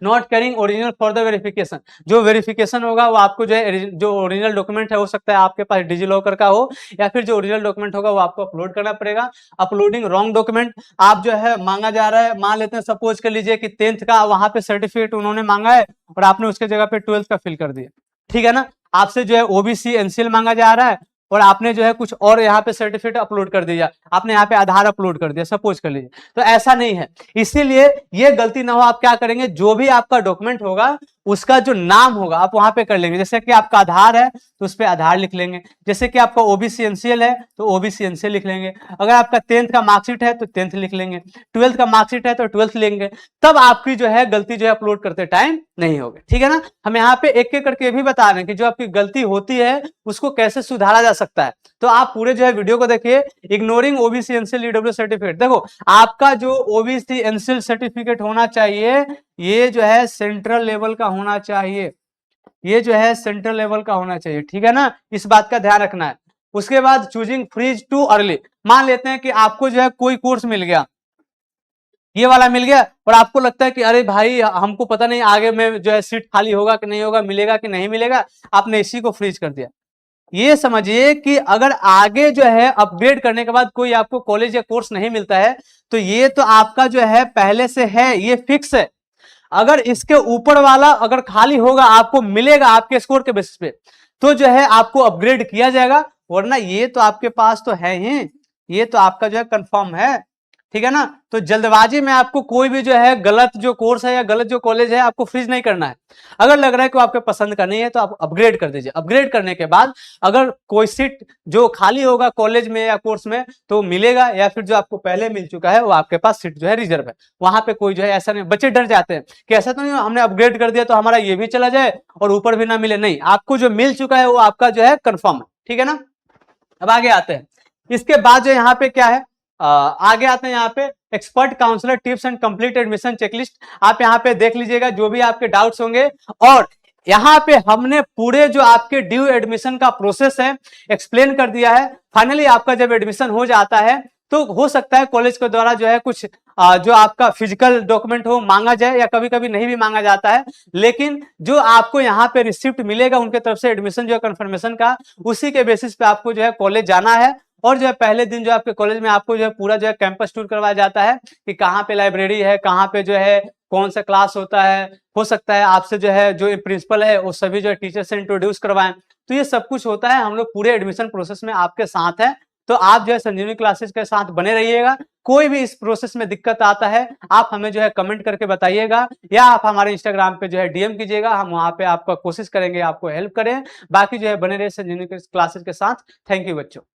Not carrying original for the verification, जो वेरिफिकेशन होगा वो आपको जो है जो ओरिजिनल डॉक्यूमेंट है, हो सकता है आपके पास डिजी लॉकर का हो, या फिर जो ओरिजिनल डॉक्यूमेंट होगा वो आपको अपलोड करना पड़ेगा। अपलोडिंग रॉन्ग डॉक्यूमेंट, आप जो है मांगा जा रहा है, मान लेते हैं सपोज कर लीजिए कि 10th का वहां पे सर्टिफिकेट उन्होंने मांगा है और आपने उसके जगह पे 12th का फिल कर दिया, ठीक है ना। आपसे जो है ओबीसी एनसीएल मांगा जा रहा है और आपने जो है कुछ और यहाँ पे सर्टिफिकेट अपलोड कर दिया, आपने यहाँ पे आधार अपलोड कर दिया सपोज कर लीजिए। तो ऐसा नहीं है, इसीलिए ये गलती ना हो, आप क्या करेंगे, जो भी आपका डॉक्यूमेंट होगा उसका जो नाम होगा आप वहां पे कर लेंगे। जैसे कि आपका आधार है तो उस पर आधार लिख लेंगे, जैसे कि आपका ओबीसी एनसीएल है तो ओबीसी एनसीएल लिख लेंगे, अगर आपका 10th का मार्कशीट है तो 10th लिख लेंगे, 12th का मार्कशीट है तो 12th लेंगे, तब आपकी जो है गलती जो है अपलोड करते टाइम नहीं होगी, ठीक है ना। हम यहाँ पे एक एक करके भी बता रहे हैं कि जो आपकी गलती होती है उसको कैसे सुधारा जा सकता है। तो आप पूरे जो है वीडियो को देखिए। Ignoring OBC NCL EWS certificate, देखो आपका जो ओबीसी एनसीएल सर्टिफिकेट होना चाहिए ये जो है सेंट्रल लेवल का होना चाहिए, ये जो है सेंट्रल लेवल का होना चाहिए, ठीक है ना, इस बात का ध्यान रखना है। उसके बाद चूजिंग फ्रीज टू अर्ली, मान लेते हैं कि आपको जो है कोई कोर्स मिल गया, ये वाला मिल गया, और आपको लगता है कि अरे भाई हमको पता नहीं आगे में जो है सीट खाली होगा कि नहीं होगा, मिलेगा कि नहीं मिलेगा, आपने इसी को फ्रीज कर दिया। ये समझिए कि अगर आगे जो है अपग्रेड करने के बाद कोई आपको कॉलेज या कोर्स नहीं मिलता है तो ये तो आपका जो है पहले से है, ये फिक्स है। अगर इसके ऊपर वाला अगर खाली होगा, आपको मिलेगा आपके स्कोर के बेसिस पे, तो जो है आपको अपग्रेड किया जाएगा, वरना ये तो आपके पास तो है ही, ये तो आपका जो है कंफर्म है, ठीक है ना। तो जल्दबाजी में आपको कोई भी जो है गलत जो कोर्स है या गलत जो कॉलेज है आपको फ्रीज नहीं करना है। अगर लग रहा है कि आपके पसंद का नहीं है तो आप अपग्रेड कर दीजिए। अपग्रेड करने के बाद अगर कोई सीट जो खाली होगा कॉलेज में या कोर्स में तो मिलेगा, या फिर जो आपको पहले मिल चुका है वो आपके पास सीट जो है रिजर्व है, वहां पे कोई जो है ऐसा नहीं। बच्चे डर जाते हैं कि ऐसा तो नहीं हमने अपग्रेड कर दिया तो हमारा ये भी चला जाए और ऊपर भी ना मिले, नहीं, आपको जो मिल चुका है वो आपका जो है कंफर्म है, ठीक है ना। अब आगे आते हैं, इसके बाद जो यहाँ पे क्या है, आगे आते हैं यहाँ पे expert counsellor tips and complete admission checklist. आप यहाँ पे देख लीजिएगा जो भी आपके डाउट्स होंगे, और यहाँ पे हमने पूरे जो आपके ड्यू एडमिशन का प्रोसेस है एक्सप्लेन कर दिया है। फाइनली आपका जब एडमिशन हो जाता है तो हो सकता है कॉलेज के द्वारा जो है कुछ जो आपका फिजिकल डॉक्यूमेंट हो मांगा जाए, या कभी कभी नहीं भी मांगा जाता है, लेकिन जो आपको यहाँ पे रिसिप्ट मिलेगा उनके तरफ से एडमिशन जो है कंफर्मेशन का, उसी के बेसिस पे आपको जो है कॉलेज जाना है। और जो है पहले दिन जो आपके कॉलेज में आपको जो है पूरा जो है कैंपस टूर करवाया जाता है कि कहाँ पे लाइब्रेरी है, कहाँ पे जो है कौन सा क्लास होता है, हो सकता है आपसे जो है जो प्रिंसिपल है वो सभी जो है टीचर से इंट्रोड्यूस करवाएं। तो ये सब कुछ होता है, हम लोग पूरे एडमिशन प्रोसेस में आपके साथ है। तो आप जो है संजीवनी क्लासेस के साथ बने रहिएगा। कोई भी इस प्रोसेस में दिक्कत आता है आप हमें जो है कमेंट करके बताइएगा, या आप हमारे इंस्टाग्राम पे जो है डीएम कीजिएगा, हम वहां पे आपका कोशिश करेंगे आपको हेल्प करें। बाकी जो है बने रहे संजीवनी क्लासेस के साथ। थैंक यू बच्चों।